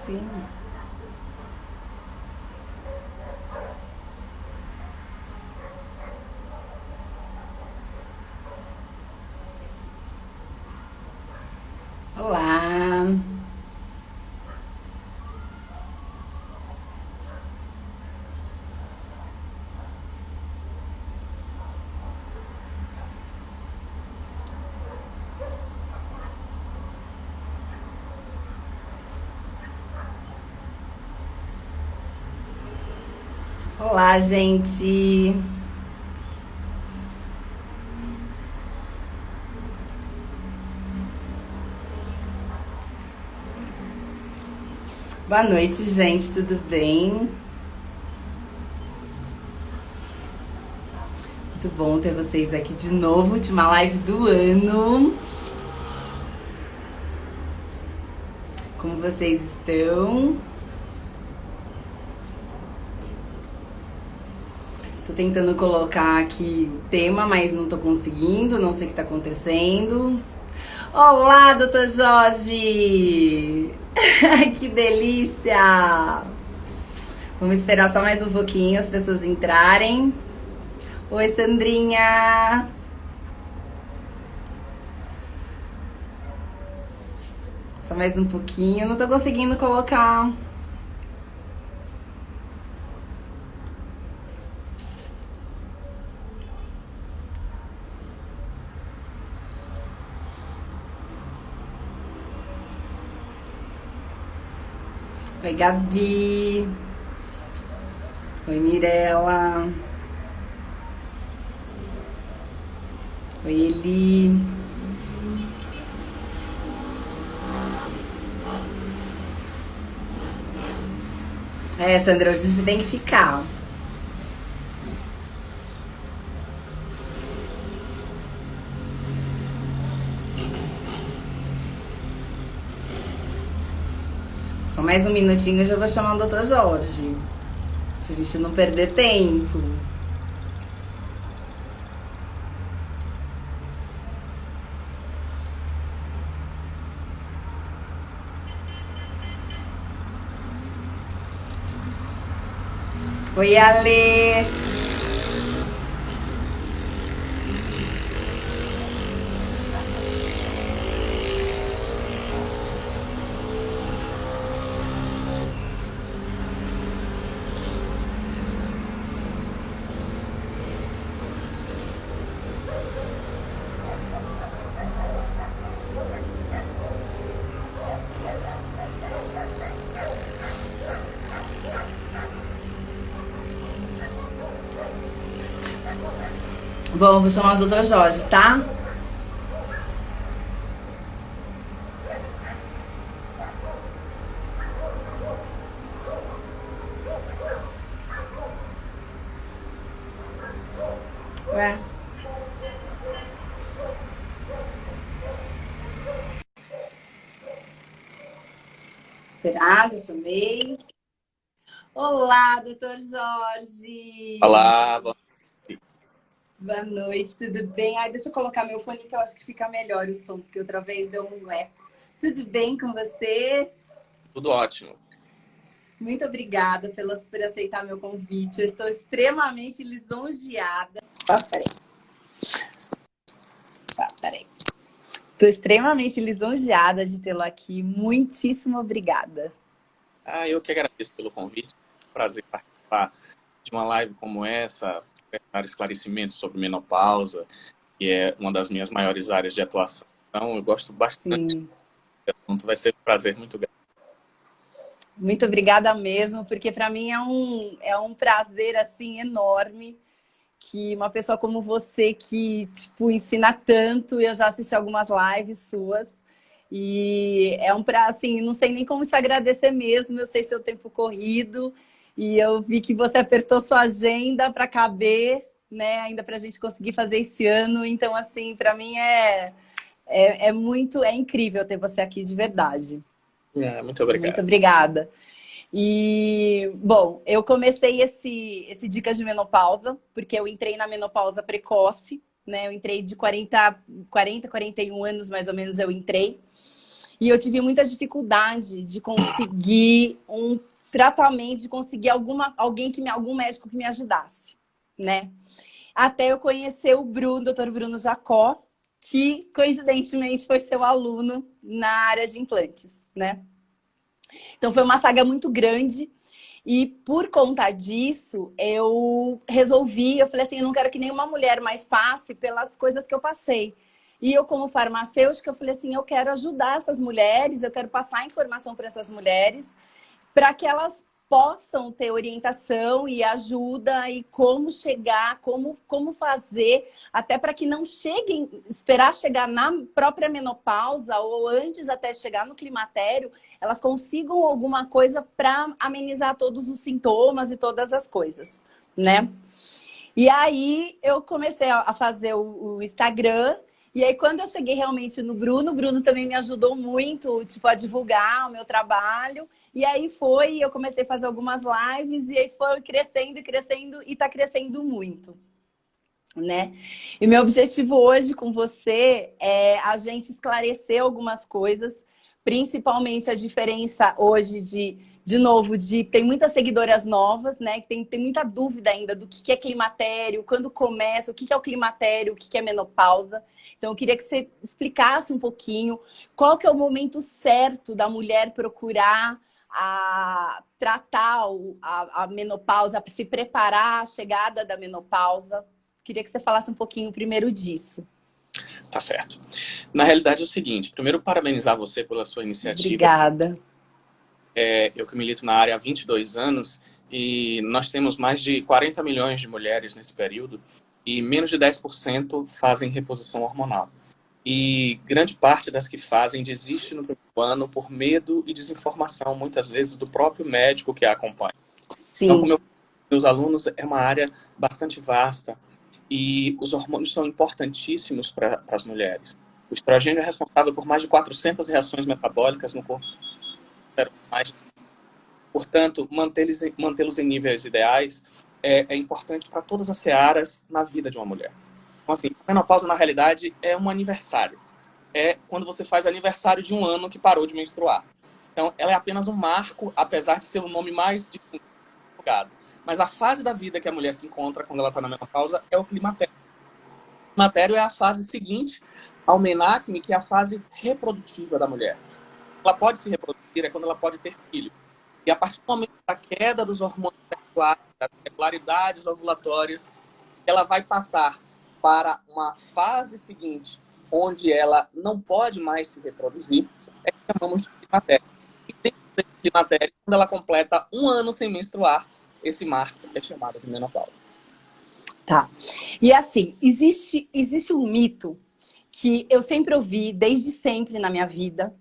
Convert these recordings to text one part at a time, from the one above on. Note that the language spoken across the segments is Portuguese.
Sim. Olá. Olá, gente. Boa noite, gente. Tudo bem? Muito bom ter vocês aqui de novo. Última live do ano. Como vocês estão? Tô tentando colocar aqui o tema, mas não tô conseguindo. Não sei o que tá acontecendo. Olá, doutor Jorge! Que delícia! Vamos esperar só mais um pouquinho as pessoas entrarem. Oi, Sandrinha! Só mais um pouquinho. Não tô conseguindo colocar. Oi, Gabi. Oi, Mirella. Oi, Eli. É, Sandra, hoje você tem que ficar. Só mais um minutinho e eu já vou chamar o doutor Jorge. Pra gente não perder tempo. Oi, Ale. Bom, vou chamar o doutor Jorge, tá? Ué. Esperar, já chamei. Olá, doutor Jorge. Olá, boa noite. Boa noite, tudo bem? Ai, deixa eu colocar meu fone que eu acho que fica melhor o som, porque outra vez deu um eco. Tudo bem com você? Tudo ótimo. Muito obrigada por aceitar meu convite. Eu estou extremamente lisonjeada. Peraí. Peraí. Estou extremamente lisonjeada de tê-lo aqui. Muitíssimo obrigada. Eu que agradeço pelo convite. Prazer participar de uma live como essa, dar esclarecimentos sobre menopausa, que é uma das minhas maiores áreas de atuação. Então, eu gosto bastante Sim. do assunto. Vai ser um prazer muito grande. Muito obrigada mesmo, porque para mim é um prazer assim enorme que uma pessoa como você que tipo ensina tanto, eu já assisti algumas lives suas e é um prazer assim, não sei nem como te agradecer mesmo, eu sei seu tempo corrido e eu vi que você apertou sua agenda para caber, né, ainda para a gente conseguir fazer esse ano, então assim, para mim é incrível ter você aqui de verdade. Muito Muito obrigado. obrigada. E, bom, eu comecei esse Dicas de Menopausa, porque eu entrei na menopausa precoce, né? Eu entrei de 41 anos, mais ou menos, eu entrei. E eu tive muita dificuldade de conseguir um tratamento, de conseguir algum médico que me ajudasse, né? Até eu conhecer o Dr. Bruno Jacó, que coincidentemente foi seu aluno na área de implantes, né? Então foi uma saga muito grande e por conta disso eu falei assim, eu não quero que nenhuma mulher mais passe pelas coisas que eu passei. E eu, como farmacêutica, eu falei assim, eu quero ajudar essas mulheres, eu quero passar informação para essas mulheres, para que elas possam ter orientação e ajuda e como chegar, como fazer, até para que não cheguem, esperar chegar na própria menopausa ou antes até chegar no climatério, elas consigam alguma coisa para amenizar todos os sintomas e todas as coisas, né? E aí eu comecei a fazer o Instagram. E aí, quando eu cheguei realmente no Bruno, o Bruno também me ajudou muito, tipo, a divulgar o meu trabalho. E aí eu comecei a fazer algumas lives e aí foi crescendo e crescendo e tá crescendo muito, né? E meu objetivo hoje com você é a gente esclarecer algumas coisas, principalmente a diferença hoje de novo, tem muitas seguidoras novas, né? Tem muita dúvida ainda do que é climatério, quando começa, o que é o climatério, o que é menopausa. Então, eu queria que você explicasse um pouquinho qual que é o momento certo da mulher procurar tratar a menopausa, se preparar à chegada da menopausa. Queria que você falasse um pouquinho primeiro disso. Tá certo. Na realidade é o seguinte, primeiro parabenizar você pela sua iniciativa. Obrigada. Eu que milito na área há 22 anos e nós temos mais de 40 milhões de mulheres nesse período e menos de 10% fazem reposição hormonal. E grande parte das que fazem desiste no primeiro ano por medo e desinformação, muitas vezes, do próprio médico que a acompanha. Sim. Então, como meus alunos, é uma área bastante vasta e os hormônios são importantíssimos para as mulheres. O estrogênio é responsável por mais de 400 reações metabólicas no corpo. Portanto, mantê-los em níveis ideais é importante para todas as searas na vida de uma mulher. Então, assim, a menopausa, na realidade, é um aniversário. É quando você faz aniversário de um ano que parou de menstruar. Então, ela é apenas um marco, apesar de ser o nome mais divulgado. Mas a fase da vida que a mulher se encontra quando ela está na menopausa é o climatério. O climatério é a fase seguinte ao menacne, que é a fase reprodutiva da mulher. Ela pode se reproduzir, é quando ela pode ter filho. E a partir do momento da queda dos hormônios sexuais, das regularidades ovulatórias, ela vai passar para uma fase seguinte, onde ela não pode mais se reproduzir, é que chamamos de climatério. E dentro desse climatério, quando ela completa um ano sem menstruar, esse marco é chamado de menopausa. Tá. E assim, existe um mito que eu sempre ouvi, desde sempre na minha vida,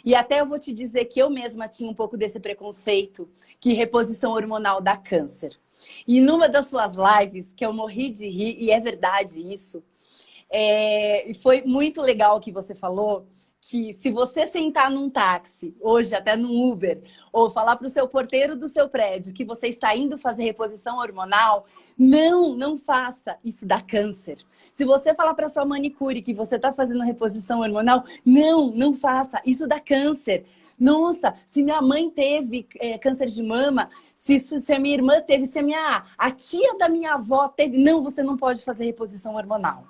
e até eu vou te dizer que eu mesma tinha um pouco desse preconceito, que reposição hormonal dá câncer. E numa das suas lives, que eu morri de rir, e é verdade isso, foi muito legal o que você falou, que se você sentar num táxi, hoje até num Uber, ou falar para o seu porteiro do seu prédio que você está indo fazer reposição hormonal, não faça, isso dá câncer. Se você falar para sua manicure que você está fazendo reposição hormonal, não faça, isso dá câncer. Nossa, se minha mãe teve câncer de mama, se a minha irmã teve, se a tia da minha avó teve, não, você não pode fazer reposição hormonal.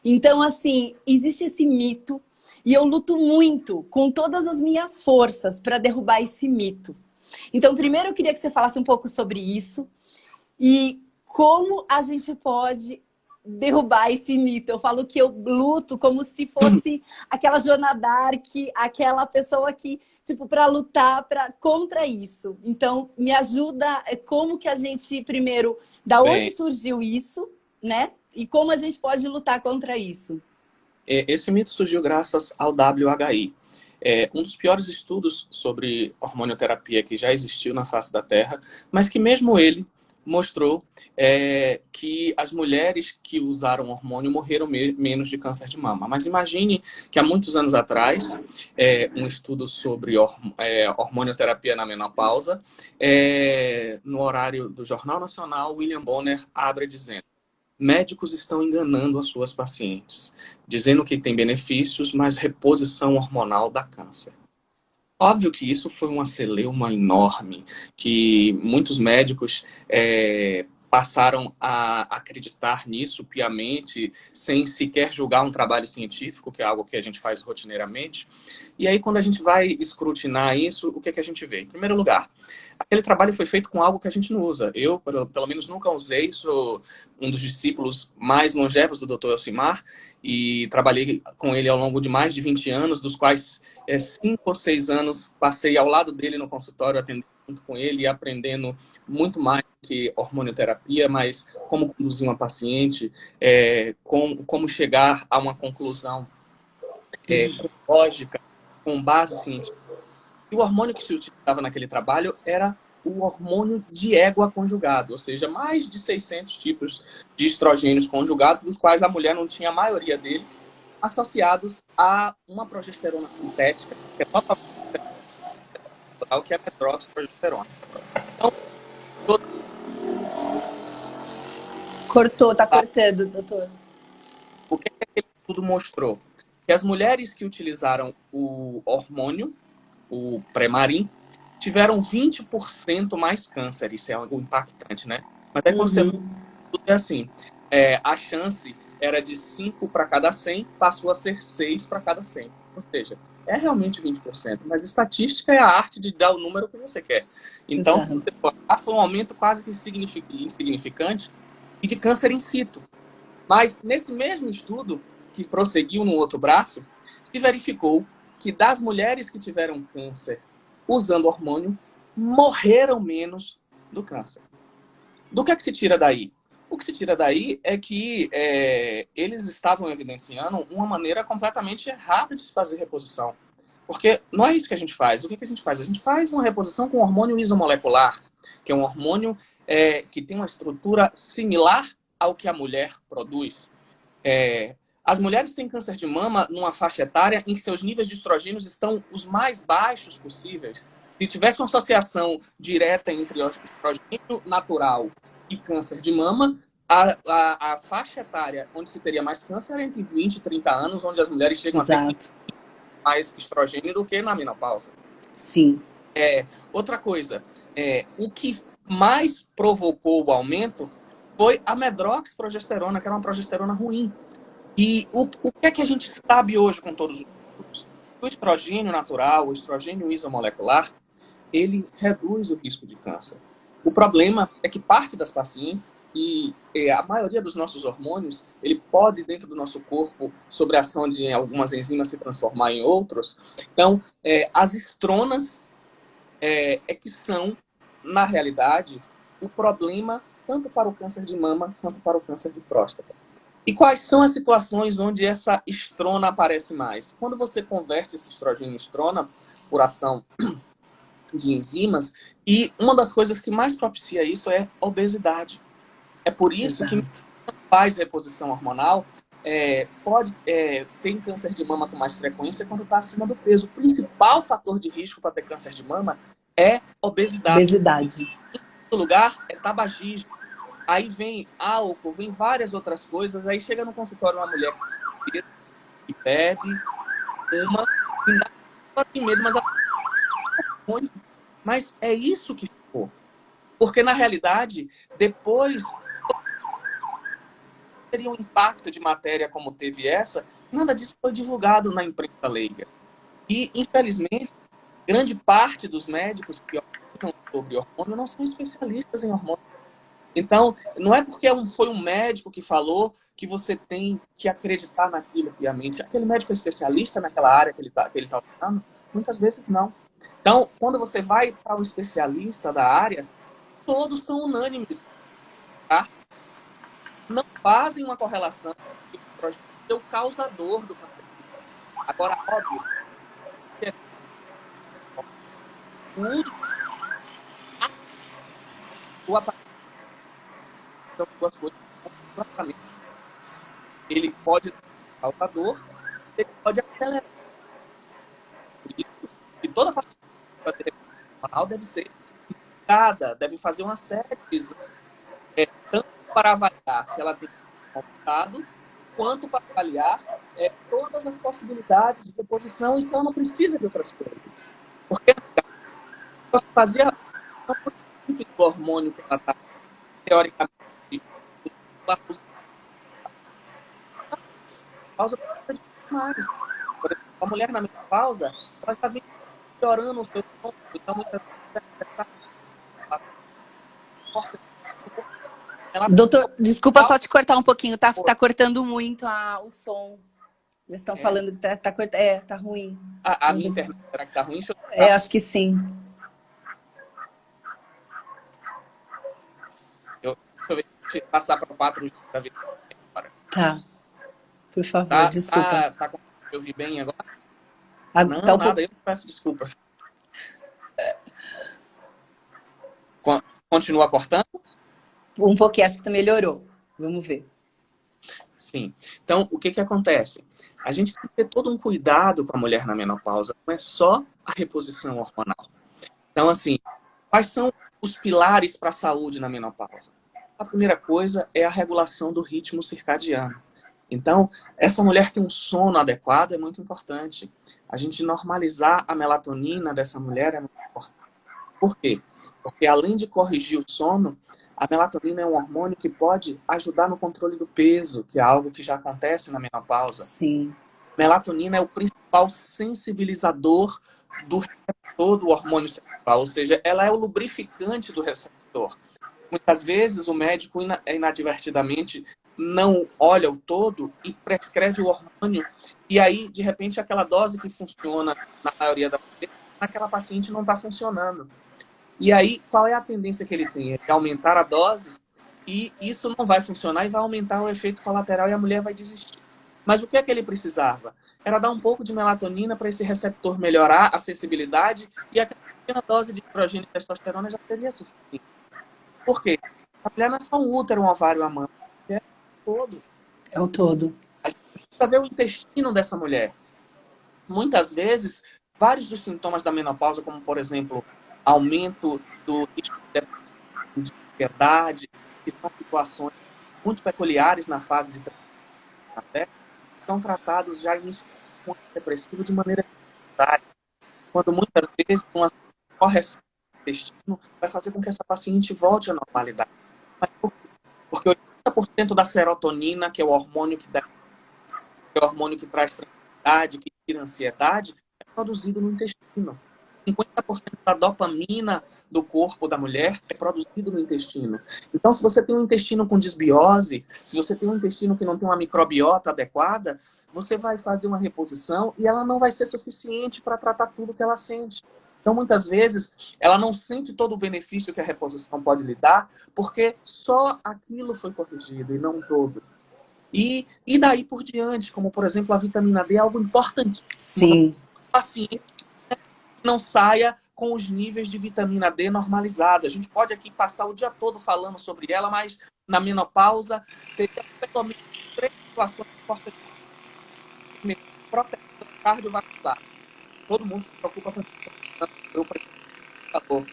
Então, assim, existe esse mito e eu luto muito com todas as minhas forças para derrubar esse mito. Então, primeiro eu queria que você falasse um pouco sobre isso e como a gente pode derrubar esse mito. Eu falo que eu luto como se fosse aquela Joana d'Arc, aquela pessoa que, tipo, para lutar contra isso. Então, me ajuda, como que a gente, primeiro, da onde surgiu isso, né? E como a gente pode lutar contra isso? Esse mito surgiu graças ao WHI. Um dos piores estudos sobre hormonioterapia que já existiu na face da Terra, mas que mesmo ele mostrou que as mulheres que usaram hormônio morreram menos de câncer de mama. Mas imagine que há muitos anos atrás, um estudo sobre hormonioterapia na menopausa, no horário do Jornal Nacional, William Bonner abre dizendo: médicos estão enganando as suas pacientes, dizendo que tem benefícios, mas reposição hormonal dá câncer. Óbvio que isso foi uma celeuma enorme, que muitos médicos passaram a acreditar nisso piamente, sem sequer julgar um trabalho científico, que é algo que a gente faz rotineiramente. E aí, quando a gente vai escrutinar isso, o que é que a gente vê? Em primeiro lugar, aquele trabalho foi feito com algo que a gente não usa. Eu, pelo menos, nunca usei, sou um dos discípulos mais longevos do Dr. Elcimar, e trabalhei com ele ao longo de mais de 20 anos, dos quais 5 ou 6 anos passei ao lado dele no consultório, atendendo junto com ele e aprendendo muito mais que hormonioterapia, mas como conduzir uma paciente, como chegar a uma conclusão com lógica, com base científica. E o hormônio que se utilizava naquele trabalho era o hormônio de égua conjugado, ou seja, mais de 600 tipos de estrogênios conjugados, dos quais a mulher não tinha a maioria deles, associados a uma progesterona sintética, que é totalmente natural, que é a medroxprogesterona. Então, Cortou, tá cortando, doutor. o que aquele estudo mostrou? Que as mulheres que utilizaram o hormônio, o Premarin, tiveram 20% mais câncer. Isso é algo impactante, né? Mas aí quando você é assim, a chance era de 5 para cada 100, passou a ser 6 para cada 100. Ou seja, é realmente 20%, mas estatística é a arte de dar o número que você quer. Então, se você for, foi um aumento quase que insignificante e de câncer in situ. Mas nesse mesmo estudo, que prosseguiu no outro braço, se verificou que das mulheres que tiveram câncer usando hormônio, morreram menos do câncer. Do que é que se tira daí? O que se tira daí é que eles estavam evidenciando uma maneira completamente errada de se fazer reposição. Porque não é isso que a gente faz. O que a gente faz? A gente faz uma reposição com hormônio isomolecular, que é um hormônio que tem uma estrutura similar ao que a mulher produz. As mulheres têm câncer de mama numa faixa etária em que seus níveis de estrogênios estão os mais baixos possíveis. Se tivesse uma associação direta entre estrogênio natural e câncer de mama, a faixa etária onde se teria mais câncer era entre 20 e 30 anos, onde as mulheres chegam a ter mais estrogênio do que na menopausa. Sim. Outra coisa, o que mais provocou o aumento foi a medroxprogesterona, que era uma progesterona ruim. E o que é que a gente sabe hoje com todos os estudos? O estrogênio natural, o estrogênio isomolecular, ele reduz o risco de câncer. O problema é que parte das pacientes, e a maioria dos nossos hormônios, ele pode, dentro do nosso corpo, sobre a ação de algumas enzimas, se transformar em outros. Então, as estronas que são, na realidade, o problema tanto para o câncer de mama quanto para o câncer de próstata. E quais são as situações onde essa estrona aparece mais? Quando você converte esse estrogênio em estrona por ação de enzimas, e uma das coisas que mais propicia isso é obesidade. É por isso que faz reposição hormonal pode ter câncer de mama com mais frequência quando está acima do peso. O principal fator de risco para ter câncer de mama é obesidade. Em outro lugar, é tabagismo. Aí vem álcool, vem várias outras coisas. Aí chega no consultório uma mulher que bebe, fuma, ela tem medo, mas ela tem. Mas é isso que ficou. Porque, na realidade, depois teria um impacto de matéria como teve essa, nada disso foi divulgado na imprensa leiga. E, infelizmente, grande parte dos médicos que opinam sobre hormônio não são especialistas em hormônio. Então, não é porque foi um médico que falou que você tem que acreditar naquilo piamente. Aquele médico é especialista naquela área que ele está usando? Muitas vezes não. Então, quando você vai para um especialista da área, todos são unânimes, tá? Não fazem uma correlação com o causador do câncer. Agora, óbvio, o uso do aparelho são duas coisas completamente. Ele pode ser causador, ele pode acelerar. Por isso, e toda paciente hormonal deve ser indicada, deve fazer uma série de exames, tanto para avaliar se ela tem resultado, quanto para avaliar todas as possibilidades de reposição, e se ela não precisa de outras coisas. fazia não foi muito do hormônio que ela está, teoricamente, pausa precisa de mais. Por exemplo, a mulher na menopausa, ela já vem piorando o seu sono, então muitas vezes ela corta, ela Doutor, desculpa tá, só te cortar um pouquinho, tá cortando muito o som. Eles estão é, falando que tá ruim. a Vamos minha ver internet, será que tá ruim? Deixa eu acho que sim. ver, deixa eu passar para 4G para ver agora. Tá, por favor, desculpa. Tá conseguindo me ouvir bem agora? Tá Não, um pouco, nada, eu peço desculpas. Continua cortando? um pouquinho, acho que melhorou. Vamos ver. Sim. Então, o que que acontece? A gente tem que ter todo um cuidado com a mulher na menopausa, não é só a reposição hormonal. Então, assim, quais são os pilares para a saúde na menopausa? A primeira coisa é a regulação do ritmo circadiano. Então, essa mulher ter um sono adequado é muito importante. A gente normalizar a melatonina dessa mulher é muito importante. Por quê? Porque além de corrigir o sono, a melatonina é um hormônio que pode ajudar no controle do peso, que é algo que já acontece na menopausa. Sim. Melatonina é o principal sensibilizador do receptor do hormônio sexual, ou seja, ela é o lubrificante do receptor. Muitas vezes o médico inadvertidamente não olha o todo e prescreve o hormônio, e aí, de repente, aquela dose que funciona na maioria das vezes, naquela paciente não está funcionando. E aí, qual é a tendência que ele tem? É de aumentar a dose e isso não vai funcionar e vai aumentar o efeito colateral e a mulher vai desistir. Mas o que é que ele precisava? Era dar um pouco de melatonina para esse receptor melhorar a sensibilidade e aquela pequena dose de estrogênio e testosterona já seria suficiente. Por quê? A mulher não é só um útero, um ovário, a mama. É todo. É o todo. Precisa ver o intestino dessa mulher. Muitas vezes, vários dos sintomas da menopausa, como, por exemplo, aumento do risco de ansiedade, que são situações muito peculiares na fase de tratamento, são tratados já inicialmente com antidepressivo de maneira necessária, quando muitas vezes uma correção do intestino vai fazer com que essa paciente volte à normalidade. Mas por quê? Porque 80% da serotonina, que é o hormônio que traz tranquilidade, que tira ansiedade, é produzido no intestino. 50% da dopamina do corpo da mulher é produzido no intestino. Então, se você tem um intestino com desbiose, se você tem um intestino que não tem uma microbiota adequada, você vai fazer uma reposição e ela não vai ser suficiente para tratar tudo que ela sente. Então, muitas vezes, ela não sente todo o benefício que a reposição pode lhe dar, porque só aquilo foi corrigido e não todo. E daí por diante, como, por exemplo, a vitamina D é algo importantíssimo. Sim. O paciente não saia com os níveis de vitamina D normalizados. A gente pode aqui passar o dia todo falando sobre ela, mas na menopausa teria pelo menos 3 situações importantes. Primeiro, proteção cardiovascular. Todo mundo se preocupa com eu calor.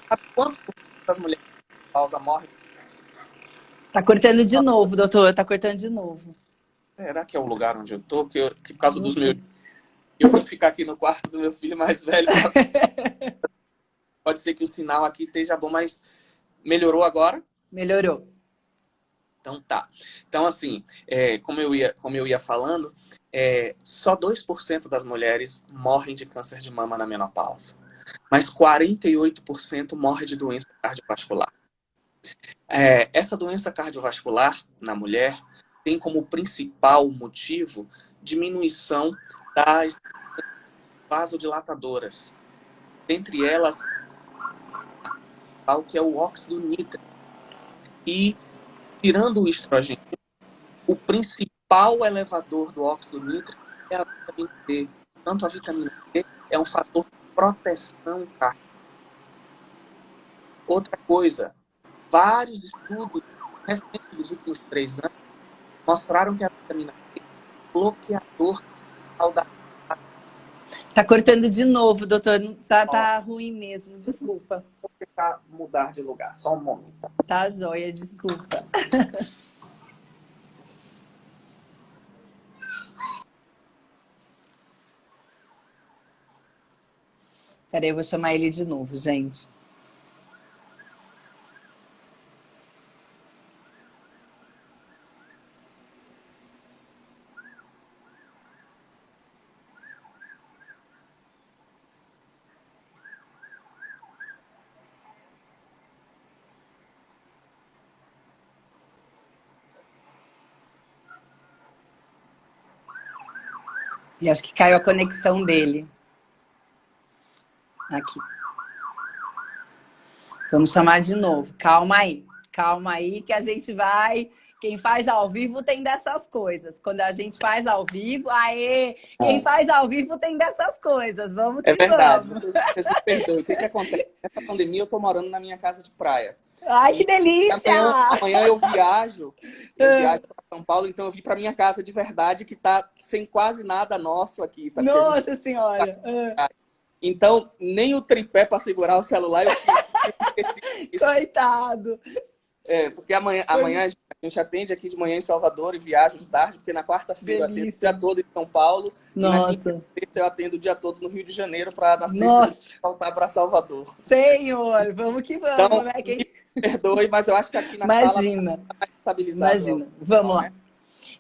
Sabe quantos por cento das mulheres na menopausa morrem? Tá cortando de novo, doutor. Tá cortando de novo. Será que é o lugar onde eu tô? Que por causa Não dos meus... sei. Eu vim ficar aqui no quarto do meu filho mais velho. Pode ser que o sinal aqui esteja bom, mas melhorou agora? Melhorou. Então tá. Então, assim, como eu ia falando, só 2% das mulheres morrem de câncer de mama na menopausa. Mas 48% morrem de doença cardiovascular. Essa doença cardiovascular na mulher tem como principal motivo diminuição das vasodilatadoras. Dentre elas, o que é o óxido nítrico. E, tirando o estrogênio, o principal elevador do óxido nítrico é a vitamina D. Tanto a vitamina D é um fator de proteção cardíaca. Outra coisa, vários estudos recentes dos últimos 3 anos mostraram que a vitamina D é um bloqueador da... Tá cortando de novo, doutor. Tá ruim mesmo, desculpa. Vou tentar mudar de lugar, só um momento. Tá joia, desculpa. Peraí, eu vou chamar ele de novo, gente. E acho que caiu a conexão dele. Aqui. Vamos chamar de novo. Calma aí que a gente vai. Quem faz ao vivo tem dessas coisas. Quando a gente faz ao vivo, aê! Quem faz ao vivo tem dessas coisas. Vamos que É verdade, vamos. vocês me perdoem. O que acontece? Nessa pandemia eu tô morando na minha casa de praia. Ai, que delícia! Amanhã eu viajo para São Paulo, então eu vim para minha casa de verdade, que tá sem quase nada nosso aqui. Tá? Nossa Senhora! Então, nem o tripé para segurar o celular eu esqueci. Coitado! Porque amanhã a gente atende aqui de manhã em Salvador e viajo de tarde, porque na quarta-feira eu atendo o dia todo em São Paulo. Nossa! E na quinta-feira eu atendo o dia todo no Rio de Janeiro para na sexta voltar para Salvador. Senhor, vamos que vamos, então, né? Me perdoe, mas eu acho que aqui na Imagina. sala tá mais estabilizado. Imagina. Vamos lá.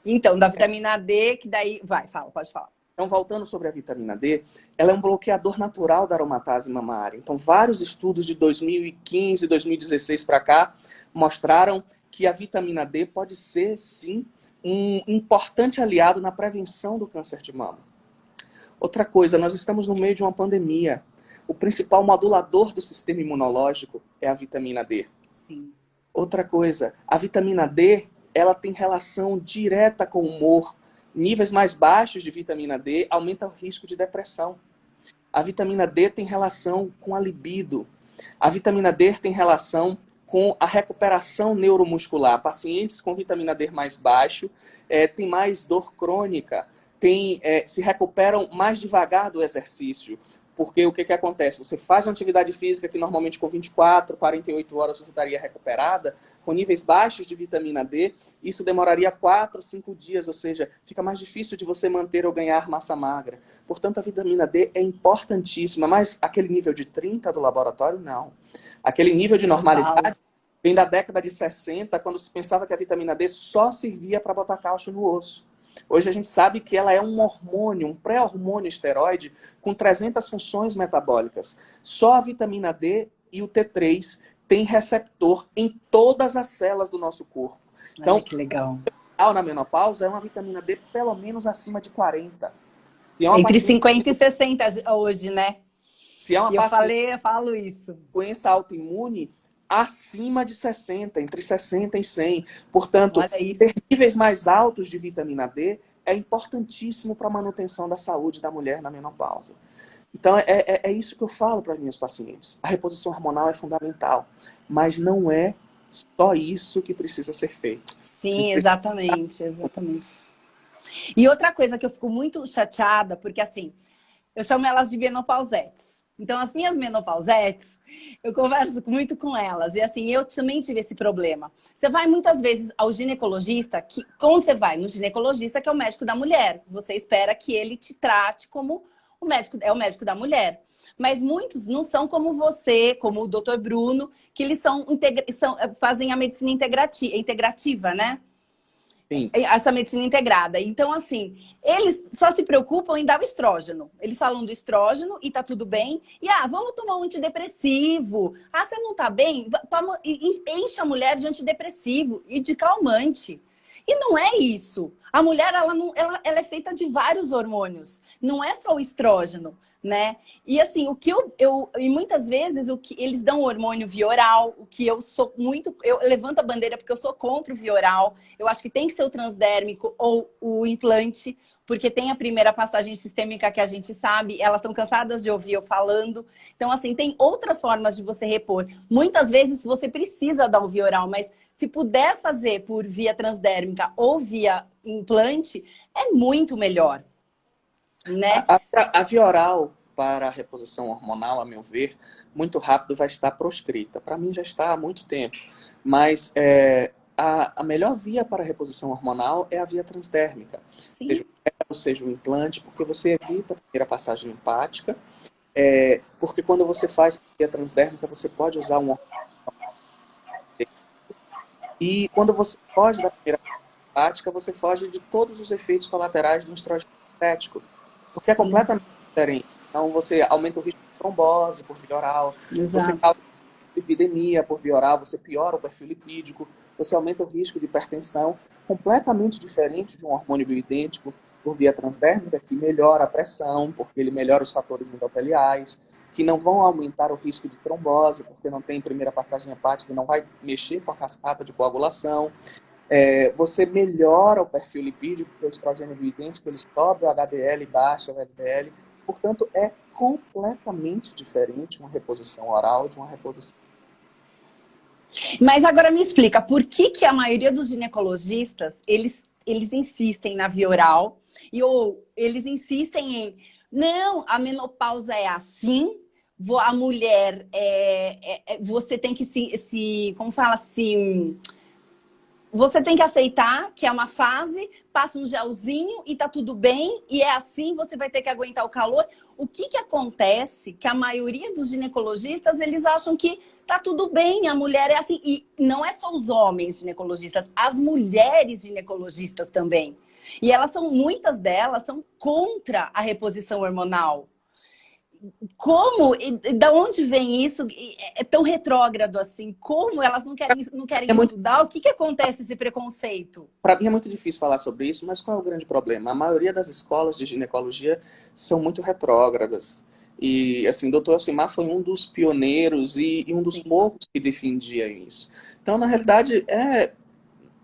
Então, da vitamina D, que daí... Vai, pode falar. Então, voltando sobre a vitamina D, ela é um bloqueador natural da aromatase mamária. Então, vários estudos de 2015, 2016 para cá mostraram que a vitamina D pode ser, sim, um importante aliado na prevenção do câncer de mama. Outra coisa, nós estamos no meio de uma pandemia. O principal modulador do sistema imunológico é a vitamina D. Sim. Outra coisa, a vitamina D, ela tem relação direta com o humor. Níveis mais baixos de vitamina D aumentam o risco de depressão. A vitamina D tem relação com a libido. A vitamina D tem relação com a recuperação neuromuscular. Pacientes com vitamina D mais baixo têm mais dor crônica, se recuperam mais devagar do exercício. Porque o que acontece? Você faz uma atividade física que normalmente com 24, 48 horas você estaria recuperada, com níveis baixos de vitamina D, isso demoraria 4, 5 dias, ou seja, fica mais difícil de você manter ou ganhar massa magra. Portanto, a vitamina D é importantíssima, mas aquele nível de 30 do laboratório, não. Aquele nível de normalidade vem da década de 60, quando se pensava que a vitamina D só servia para botar cálcio no osso. Hoje a gente sabe que ela é um hormônio, um pré-hormônio esteroide com 300 funções metabólicas. Só a vitamina D e o T3 têm receptor em todas as células do nosso corpo. Então, que legal. Na menopausa é uma vitamina D pelo menos acima de 40. Entre 50 e 60 hoje, né? Se é uma eu falo isso. Doença autoimune, acima de 60, entre 60 e 100. Portanto, ter níveis mais altos de vitamina D é importantíssimo para a manutenção da saúde da mulher na menopausa. Então, é isso que eu falo para as minhas pacientes. A reposição hormonal é fundamental, mas não é só isso que precisa ser feito. Sim, exatamente. E outra coisa que eu fico muito chateada, porque assim, eu chamo elas de menopausetes. Então, as minhas menopausetes, eu converso muito com elas. E assim, eu também tive esse problema. Você vai muitas vezes ao ginecologista, quando você vai no ginecologista, que é o médico da mulher, você espera que ele te trate como o médico da mulher. Mas muitos não são como você, como o Dr. Bruno, que eles fazem a medicina integrativa, né? Sim. Essa medicina integrada. Então, assim, eles só se preocupam em dar o estrógeno. Eles falam do estrógeno e tá tudo bem. E, vamos tomar um antidepressivo. Você não tá bem? Enche a mulher de antidepressivo e de calmante. E não é isso. A mulher, ela é feita de vários hormônios. Não é só o estrógeno, né? E assim, e muitas vezes eles dão o hormônio via oral, o que eu levanto a bandeira porque eu sou contra o via oral. Eu acho que tem que ser o transdérmico ou o implante, porque tem a primeira passagem sistêmica que a gente sabe, elas estão cansadas de ouvir eu falando. Então, assim, tem outras formas de você repor. Muitas vezes você precisa dar o via oral, mas se puder fazer por via transdérmica ou via implante, é muito melhor, né? A via oral para a reposição hormonal, a meu ver, muito rápido vai estar proscrita. Para mim já está há muito tempo. Mas a melhor via para a reposição hormonal é a via transdérmica. Sim. Seja o implante, porque você evita a primeira passagem linfática, Porque quando você faz via transdérmica, você pode usar um hormônio. E quando você foge da primeira prática, você foge de todos os efeitos colaterais do estrogênio sintético, porque é Sim, completamente diferente. Então, você aumenta o risco de trombose por via oral, você exato. causa lipidemia por via oral, você piora o perfil lipídico, você aumenta o risco de hipertensão, completamente diferente de um hormônio bioidêntico por via transdérmica, que melhora a pressão, porque ele melhora os fatores endoteliais, que não vão aumentar o risco de trombose, porque não tem primeira passagem hepática e não vai mexer com a cascata de coagulação. Você melhora o perfil lipídico, porque o estrogênio bioidêntico, ele sobe o HDL, baixa o LDL. Portanto, é completamente diferente uma reposição oral de uma reposição. Mas agora me explica, por que que a maioria dos ginecologistas, eles insistem na via oral ou eles insistem em, não, a menopausa é assim, a mulher, você tem que como fala, você tem que aceitar que é uma fase, passa um gelzinho e tá tudo bem, e é assim, você vai ter que aguentar o calor. O que que acontece que a maioria dos ginecologistas, eles acham que tá tudo bem, a mulher é assim. E não é só os homens ginecologistas, as mulheres ginecologistas também. E muitas delas são contra a reposição hormonal. Como? E da onde vem isso? É tão retrógrado assim? Como elas não querem É muito, estudar? O que que acontece esse preconceito? para mim é muito difícil falar sobre isso, mas qual é o grande problema? A maioria das escolas de ginecologia são muito retrógradas. E, assim, o doutor Alcimar foi um dos pioneiros e um dos Sim. poucos que defendia isso. Então, na realidade,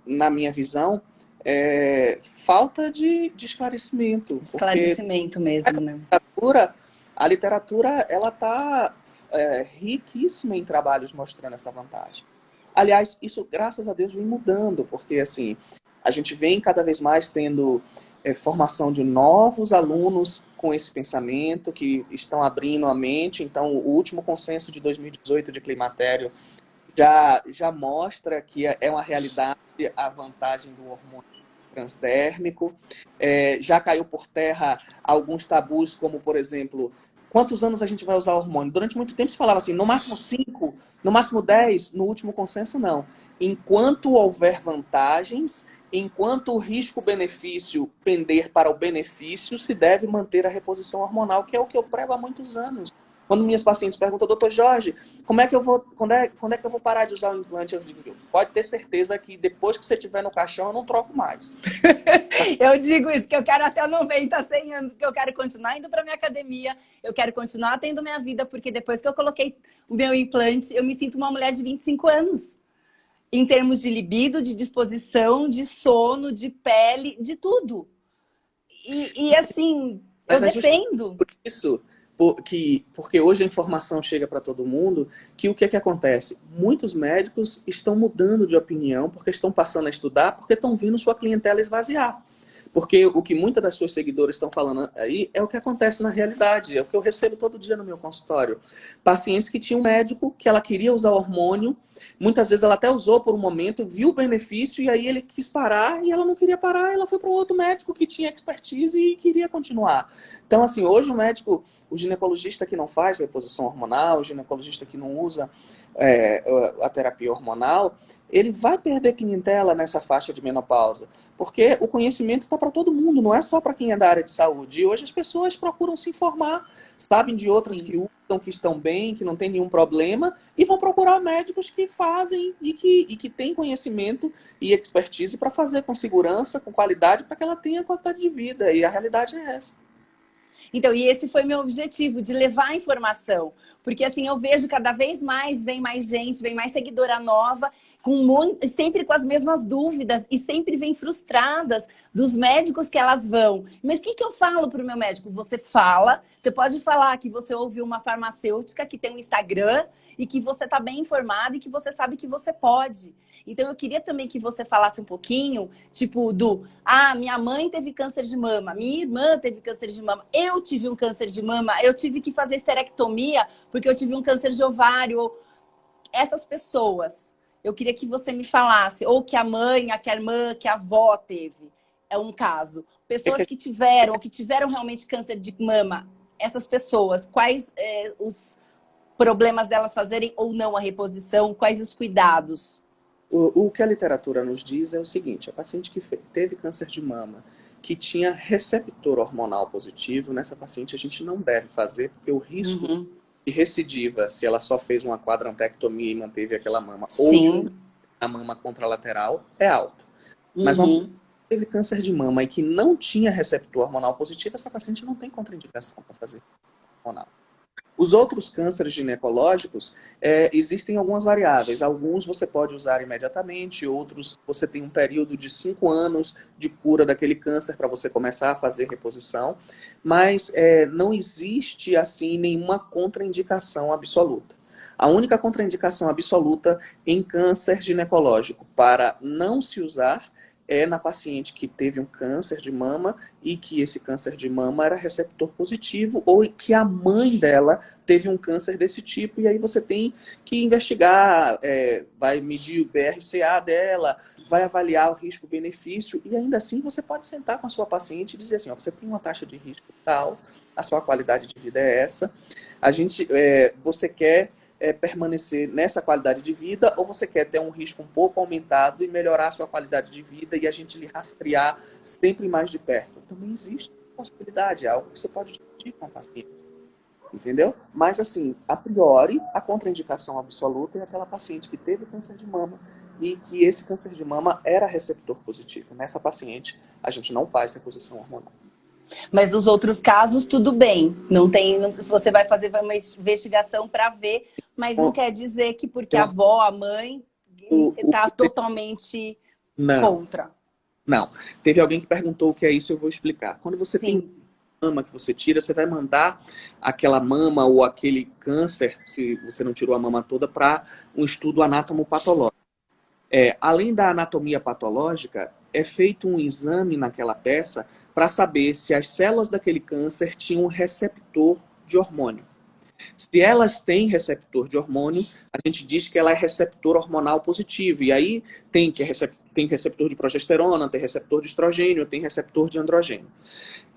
na minha visão, falta de esclarecimento, porque Esclarecimento mesmo, né? a literatura ela está riquíssima em trabalhos mostrando essa vantagem. Aliás, isso, graças a Deus, vem mudando, porque assim, a gente vem cada vez mais tendo formação de novos alunos com esse pensamento, que estão abrindo a mente. Então, o último consenso de 2018 de climatério já mostra que é uma realidade a vantagem do hormônio transdérmico. Já caiu por terra alguns tabus, como, por exemplo, quantos anos a gente vai usar hormônio? Durante muito tempo se falava assim, no máximo 5, no máximo 10, no último consenso não. Enquanto houver vantagens, enquanto o risco-benefício pender para o benefício, se deve manter a reposição hormonal, que é o que eu prego há muitos anos. Quando minhas pacientes perguntam, doutor Jorge, quando é que eu vou parar de usar o implante? Eu digo, pode ter certeza que depois que você estiver no caixão, eu não troco mais. Eu digo isso, que eu quero até 90, 100 anos, porque eu quero continuar indo para minha academia, eu quero continuar tendo minha vida, porque depois que eu coloquei o meu implante, eu me sinto uma mulher de 25 anos. Em termos de libido, de disposição, de sono, de pele, de tudo. E assim, eu Mas é justamente defendo. por isso, porque hoje a informação chega para todo mundo, que o que é que acontece? Muitos médicos estão mudando de opinião, porque estão passando a estudar, porque estão vindo sua clientela esvaziar. Porque o que muitas das suas seguidoras estão falando aí é o que acontece na realidade, é o que eu recebo todo dia no meu consultório. Pacientes que tinham um médico, que ela queria usar hormônio, muitas vezes ela até usou por um momento, viu o benefício e aí ele quis parar e ela não queria parar, ela foi para um outro médico que tinha expertise e queria continuar. Então, assim, hoje o médico, o ginecologista que não faz reposição hormonal, o ginecologista que não usa a terapia hormonal, ele vai perder clientela nessa faixa de menopausa, porque o conhecimento está para todo mundo, não é só para quem é da área de saúde. E hoje as pessoas procuram se informar, sabem de outras Sim. que usam, que estão bem, que não tem nenhum problema, e vão procurar médicos que fazem e que têm conhecimento e expertise para fazer com segurança, com qualidade, para que ela tenha qualidade de vida. E a realidade é essa. Então, e esse foi meu objetivo, de levar a informação. Porque assim, eu vejo cada vez mais, vem mais gente, vem mais seguidora nova, sempre com as mesmas dúvidas e sempre vem frustradas dos médicos que elas vão. Mas o que eu falo para o meu médico? Você pode falar que você ouviu uma farmacêutica que tem um Instagram e que você está bem informado e que você sabe que você pode. Então, eu queria também que você falasse um pouquinho, tipo, minha mãe teve câncer de mama, minha irmã teve câncer de mama, eu tive um câncer de mama, eu tive que fazer esterectomia porque eu tive um câncer de ovário. Essas pessoas, eu queria que você me falasse, ou que a mãe, que a irmã, que a avó teve, é um caso. Pessoas que tiveram realmente câncer de mama, essas pessoas, quais os problemas delas fazerem ou não a reposição, quais os cuidados? O que a literatura nos diz é o seguinte: a paciente que teve câncer de mama, que tinha receptor hormonal positivo, nessa paciente a gente não deve fazer, porque o risco de recidiva, se ela só fez uma quadrantectomia e manteve aquela mama, ou de a mama contralateral, é alto. Mas uma que teve câncer de mama e que não tinha receptor hormonal positivo, essa paciente não tem contraindicação para fazer hormonal. Os outros cânceres ginecológicos, existem algumas variáveis. Alguns você pode usar imediatamente, outros você tem um período de 5 anos de cura daquele câncer para você começar a fazer reposição, mas não existe assim nenhuma contraindicação absoluta. A única contraindicação absoluta em câncer ginecológico para não se usar é na paciente que teve um câncer de mama e que esse câncer de mama era receptor positivo ou que a mãe dela teve um câncer desse tipo, e aí você tem que investigar, vai medir o BRCA dela, vai avaliar o risco-benefício, e ainda assim você pode sentar com a sua paciente e dizer assim, ó, você tem uma taxa de risco tal, a sua qualidade de vida é essa, você quer permanecer nessa qualidade de vida, ou você quer ter um risco um pouco aumentado e melhorar a sua qualidade de vida e a gente lhe rastrear sempre mais de perto? Também existe possibilidade, é algo que você pode discutir com o paciente, entendeu? Mas assim, a priori, a contraindicação absoluta é aquela paciente que teve câncer de mama e que esse câncer de mama era receptor positivo. Nessa paciente, a gente não faz reposição hormonal. Mas nos outros casos, tudo bem. Você vai fazer uma investigação para ver, mas não quer dizer que porque a avó, a mãe, está totalmente contra. Não. Teve alguém que perguntou o que é isso, eu vou explicar. Quando você tem mama que você tira, você vai mandar aquela mama ou aquele câncer, se você não tirou a mama toda, para um estudo anatomopatológico. Além da anatomia patológica, é feito um exame naquela peça para saber se as células daquele câncer tinham um receptor de hormônio. Se elas têm receptor de hormônio, a gente diz que ela é receptor hormonal positivo. E aí tem receptor de progesterona, tem receptor de estrogênio, tem receptor de androgênio.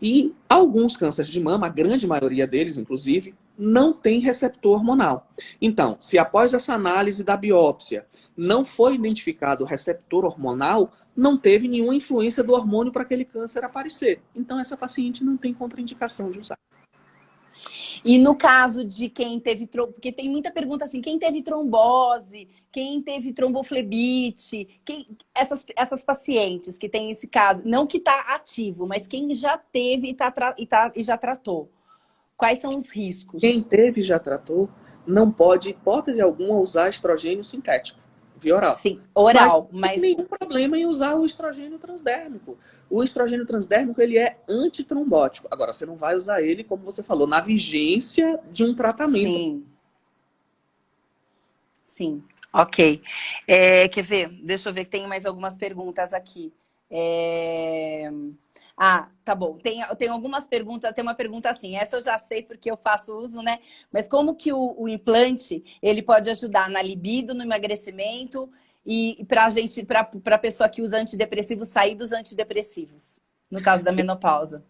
E alguns cânceres de mama, a grande maioria deles, inclusive, não tem receptor hormonal. Então, se após essa análise da biópsia não foi identificado o receptor hormonal, não teve nenhuma influência do hormônio para aquele câncer aparecer. Então, essa paciente não tem contraindicação de usar. E no caso de quem teve, porque tem muita pergunta assim, quem teve trombose, quem teve tromboflebite, essas pacientes que têm esse caso, não que está ativo, mas quem já teve e já tratou, quais são os riscos? Quem teve e já tratou não pode, hipótese alguma, usar estrogênio sintético, via oral. Sim, oral, mas não tem nenhum problema em usar o estrogênio transdérmico. O estrogênio transdérmico, ele é antitrombótico. Agora, você não vai usar ele, como você falou, na vigência de um tratamento. Sim. Sim, ok. Quer ver? Deixa eu ver que tem mais algumas perguntas aqui. Tá bom. Tem algumas perguntas, tem uma pergunta assim, essa eu já sei porque eu faço uso, né? Mas como que o implante, ele pode ajudar na libido, no emagrecimento e para a pessoa que usa antidepressivo sair dos antidepressivos, no caso da menopausa?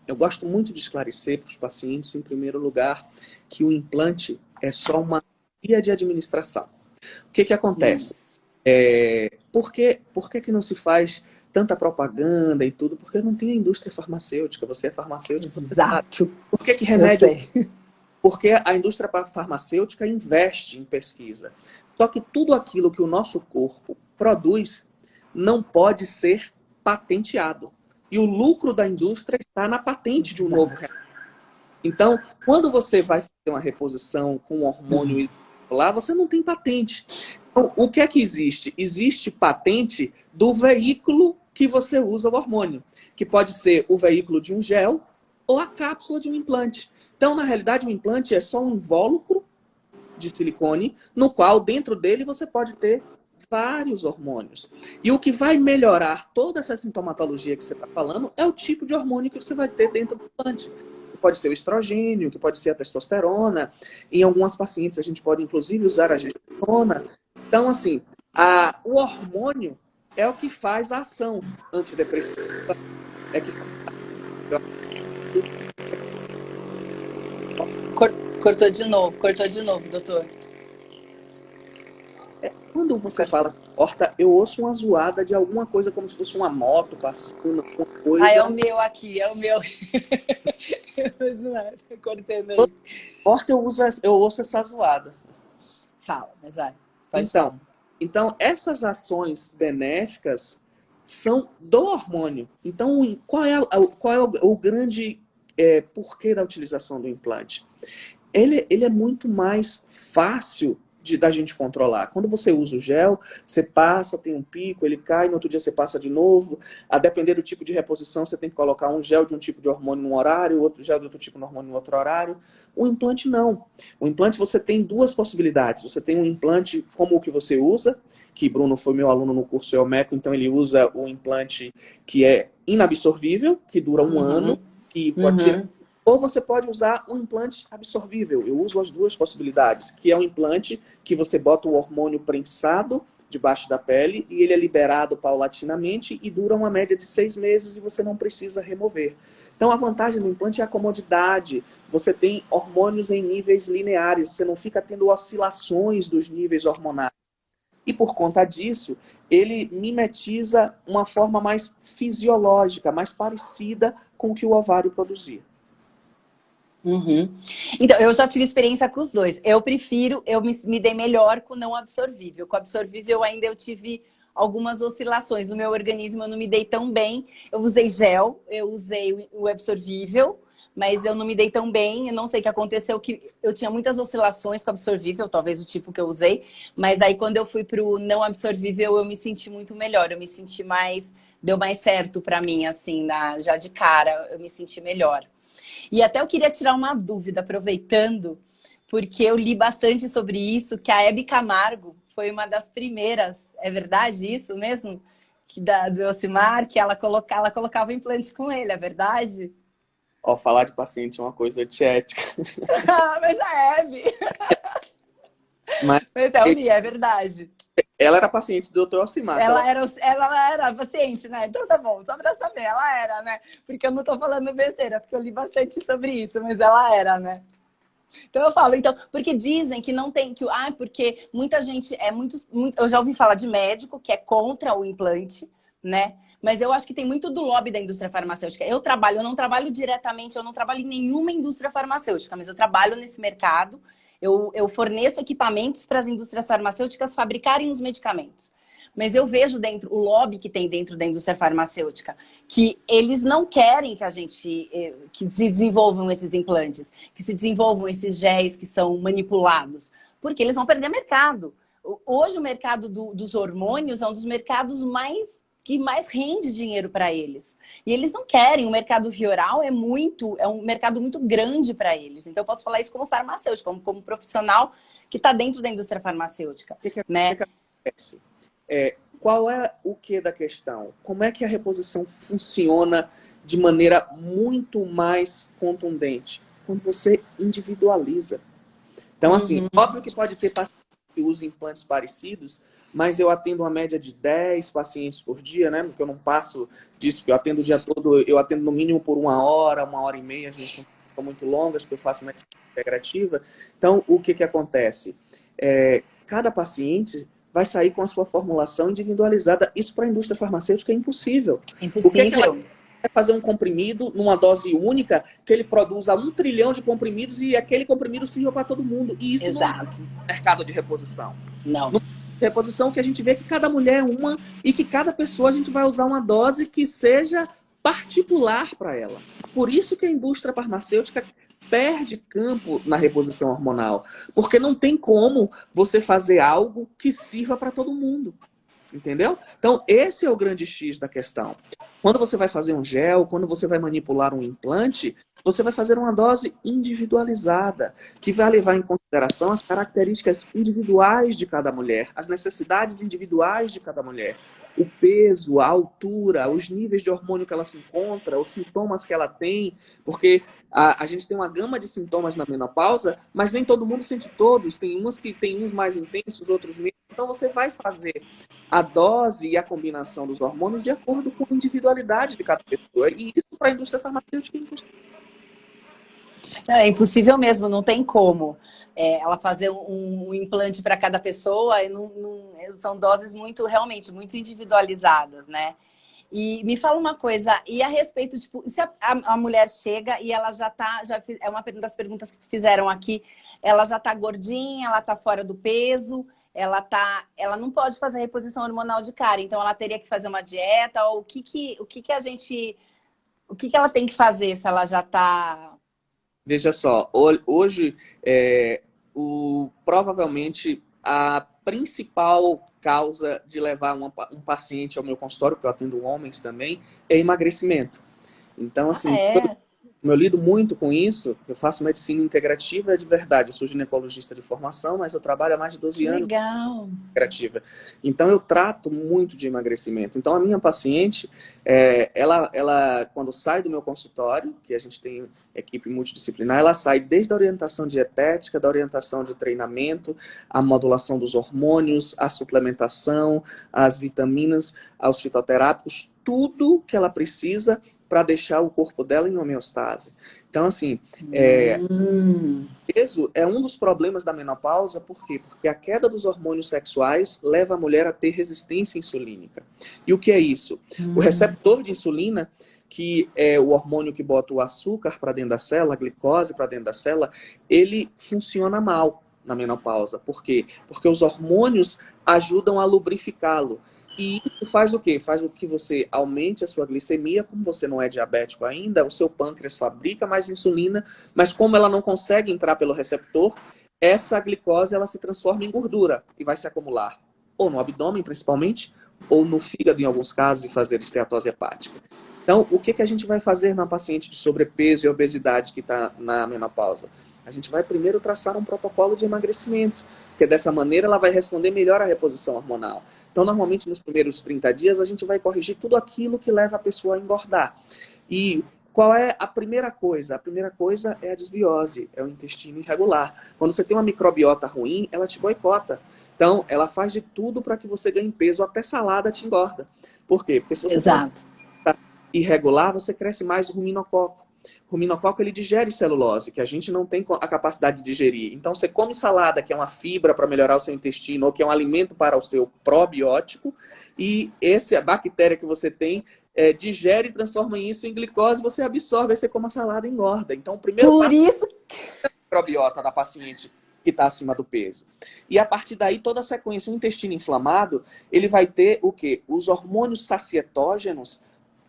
Eu gosto muito de esclarecer para os pacientes, em primeiro lugar, que o implante é só uma via de administração. O que acontece? Por que não se faz tanta propaganda e tudo? Porque não tem a indústria farmacêutica. Você é farmacêutico. Exato. Por que remédio? Porque a indústria farmacêutica investe em pesquisa. Só que tudo aquilo que o nosso corpo produz não pode ser patenteado. E o lucro da indústria está na patente de um novo remédio. Então, quando você vai fazer uma reposição com hormônio lá, você não tem patente. Então, o que é que existe? Existe patente do veículo que você usa o hormônio, que pode ser o veículo de um gel ou a cápsula de um implante. Então, na realidade, o implante é só um invólucro de silicone, no qual, dentro dele, você pode ter vários hormônios. E o que vai melhorar toda essa sintomatologia que você está falando é o tipo de hormônio que você vai ter dentro do implante. Que pode ser o estrogênio, que pode ser a testosterona. Em algumas pacientes, a gente pode, inclusive, usar a gestação. Então, assim, o hormônio é o que faz a ação antidepressiva. Cortou de novo, doutor. Quando você fala porta, eu ouço uma zoada de alguma coisa, como se fosse uma moto passando, alguma coisa. Ah, é o meu aqui, é o meu. Não é, cortando aí. Porta, eu ouço essa zoada. Fala, mas vai. Pode falar. Então, essas ações benéficas são do hormônio. Então, qual é o grande porquê da utilização do implante? Ele é muito mais fácil da gente controlar. Quando você usa o gel, você passa, tem um pico, ele cai, no outro dia você passa de novo. A depender do tipo de reposição, você tem que colocar um gel de um tipo de hormônio num horário, outro gel de outro tipo de hormônio no outro horário. O implante não. O implante você tem duas possibilidades. Você tem um implante como o que você usa, que Bruno foi meu aluno no curso EOMECO, então ele usa o implante que é inabsorvível, que dura um ano, e pode tirar. Ou você pode usar um implante absorvível. Eu uso as duas possibilidades, que é um implante que você bota o hormônio prensado debaixo da pele e ele é liberado paulatinamente e dura uma média de 6 meses e você não precisa remover. Então a vantagem do implante é a comodidade. Você tem hormônios em níveis lineares, você não fica tendo oscilações dos níveis hormonais. E por conta disso, ele mimetiza uma forma mais fisiológica, mais parecida com o que o ovário produzia. Então, eu já tive experiência com os dois. Eu me dei melhor com não absorvível. Com absorvível ainda eu tive algumas oscilações. No meu organismo eu não me dei tão bem. Eu usei gel, eu usei o absorvível, mas eu não me dei tão bem. Eu não sei o que aconteceu, que eu tinha muitas oscilações com absorvível, talvez o tipo que eu usei. Mas aí quando eu fui pro não absorvível, eu me senti muito melhor. Eu me senti mais... Deu mais certo pra mim, assim, já de cara. Eu me senti melhor. E até eu queria tirar uma dúvida, aproveitando, porque eu li bastante sobre isso, que a Hebe Camargo foi uma das primeiras, é verdade isso mesmo? Do Elcimar, que ela colocava implante com ele, é verdade? Ó, falar de paciente é uma coisa antiética. Mas a Hebe... Mas eu li, é verdade. Ela era paciente do Dr. Elcimar. Ela era paciente, né? Então tá bom, só pra saber, ela era, né? Porque eu não tô falando besteira, porque eu li bastante sobre isso, mas ela era, né? Então eu falo, porque dizem que não tem, porque muita gente, eu já ouvi falar de médico que é contra o implante, né? Mas eu acho que tem muito do lobby da indústria farmacêutica. Eu não trabalho diretamente, eu não trabalho em nenhuma indústria farmacêutica, mas eu trabalho nesse mercado. Eu forneço equipamentos para as indústrias farmacêuticas fabricarem os medicamentos. Mas eu vejo o lobby que tem dentro da indústria farmacêutica, que eles não querem que se desenvolvam esses implantes, que se desenvolvam esses géis que são manipulados, porque eles vão perder mercado. Hoje o mercado dos hormônios é um dos mercados que mais rende dinheiro para eles. E eles não querem. O mercado vioral é um mercado muito grande para eles. Então eu posso falar isso como farmacêutico, como profissional que está dentro da indústria farmacêutica. Né? Que acontece? Qual é o que da questão? Como é que a reposição funciona de maneira muito mais contundente? Quando você individualiza. Então, assim, óbvio que pode ter pacientes que usam implantes parecidos, mas eu atendo uma média de 10 pacientes por dia, né? Porque eu não passo disso, porque eu atendo o dia todo, eu atendo no mínimo por 1 hora e meia, às vezes não são muito longas, porque eu faço uma integrativa. Então, o que acontece? Cada paciente vai sair com a sua formulação individualizada. Isso para a indústria farmacêutica é impossível. Impossível. Porque ela vai fazer um comprimido numa dose única, que ele produza 1 trilhão de comprimidos e aquele comprimido sirva para todo mundo. E isso Exato. não é mercado de reposição. Não. No reposição que a gente vê que cada mulher é uma e que cada pessoa a gente vai usar uma dose que seja particular para ela. Por isso que a indústria farmacêutica perde campo na reposição hormonal, porque não tem como você fazer algo que sirva para todo mundo, entendeu? Então esse é o grande X da questão. Quando você vai fazer um gel, quando você vai manipular um implante, você vai fazer uma dose individualizada, que vai levar em consideração as características individuais de cada mulher, as necessidades individuais de cada mulher. O peso, a altura, os níveis de hormônio que ela se encontra, os sintomas que ela tem, porque a gente tem uma gama de sintomas na menopausa, mas nem todo mundo sente todos. Tem uns mais intensos, outros menos. Então você vai fazer a dose e a combinação dos hormônios de acordo com a individualidade de cada pessoa. E isso para a indústria farmacêutica é impossível. Não, é impossível mesmo, não tem como. Ela fazer um implante para cada pessoa, e são doses realmente muito individualizadas, né? E me fala uma coisa, e a respeito, tipo, se a mulher chega e ela é uma das perguntas que fizeram aqui, ela já tá gordinha, ela tá fora do peso, ela não pode fazer reposição hormonal de cara, então ela teria que fazer uma dieta, ou o que ela tem que fazer se ela já tá... Veja só, hoje, provavelmente, a principal causa de levar um paciente ao meu consultório, porque eu atendo homens também, é emagrecimento. Então, assim, eu lido muito com isso, eu faço medicina integrativa de verdade. Eu sou ginecologista de formação, mas eu trabalho há mais de 12 anos. Legal. Integrativa. Então, eu trato muito de emagrecimento. Então, a minha paciente, ela quando sai do meu consultório, que a gente tem equipe multidisciplinar, ela sai desde a orientação dietética, da orientação de treinamento, a modulação dos hormônios, a suplementação, as vitaminas, aos fitoterápicos, tudo que ela precisa para deixar o corpo dela em homeostase. Então, assim, peso é um dos problemas da menopausa, por quê? Porque a queda dos hormônios sexuais leva a mulher a ter resistência insulínica. E o que é isso? O receptor de insulina, que é o hormônio que bota o açúcar para dentro da célula, a glicose para dentro da célula, ele funciona mal na menopausa. Por quê? Porque os hormônios ajudam a lubrificá-lo. E isso faz o quê? Faz com que você aumente a sua glicemia. Como você não é diabético ainda, o seu pâncreas fabrica mais insulina, mas como ela não consegue entrar pelo receptor, essa glicose ela se transforma em gordura e vai se acumular ou no abdômen, principalmente, ou no fígado, em alguns casos, e fazer esteatose hepática. Então, o que a gente vai fazer na paciente de sobrepeso e obesidade que está na menopausa? A gente vai primeiro traçar um protocolo de emagrecimento, porque dessa maneira ela vai responder melhor à reposição hormonal. Então, normalmente, nos primeiros 30 dias, a gente vai corrigir tudo aquilo que leva a pessoa a engordar. E qual é a primeira coisa? A primeira coisa é a desbiose, é o intestino irregular. Quando você tem uma microbiota ruim, ela te boicota. Então, ela faz de tudo para que você ganhe peso, até salada te engorda. Por quê? Porque se você está irregular, você cresce mais o ruminococo. O ruminococo, ele digere celulose, que a gente não tem a capacidade de digerir. Então, você come salada, que é uma fibra para melhorar o seu intestino, ou que é um alimento para o seu probiótico, e a bactéria que você tem digere e transforma isso em glicose, você absorve, aí você come a salada e engorda. Então, o primeiro passo é a microbiota da paciente que está acima do peso. E a partir daí, toda a sequência, o intestino inflamado, ele vai ter o quê? Os hormônios sacietógenos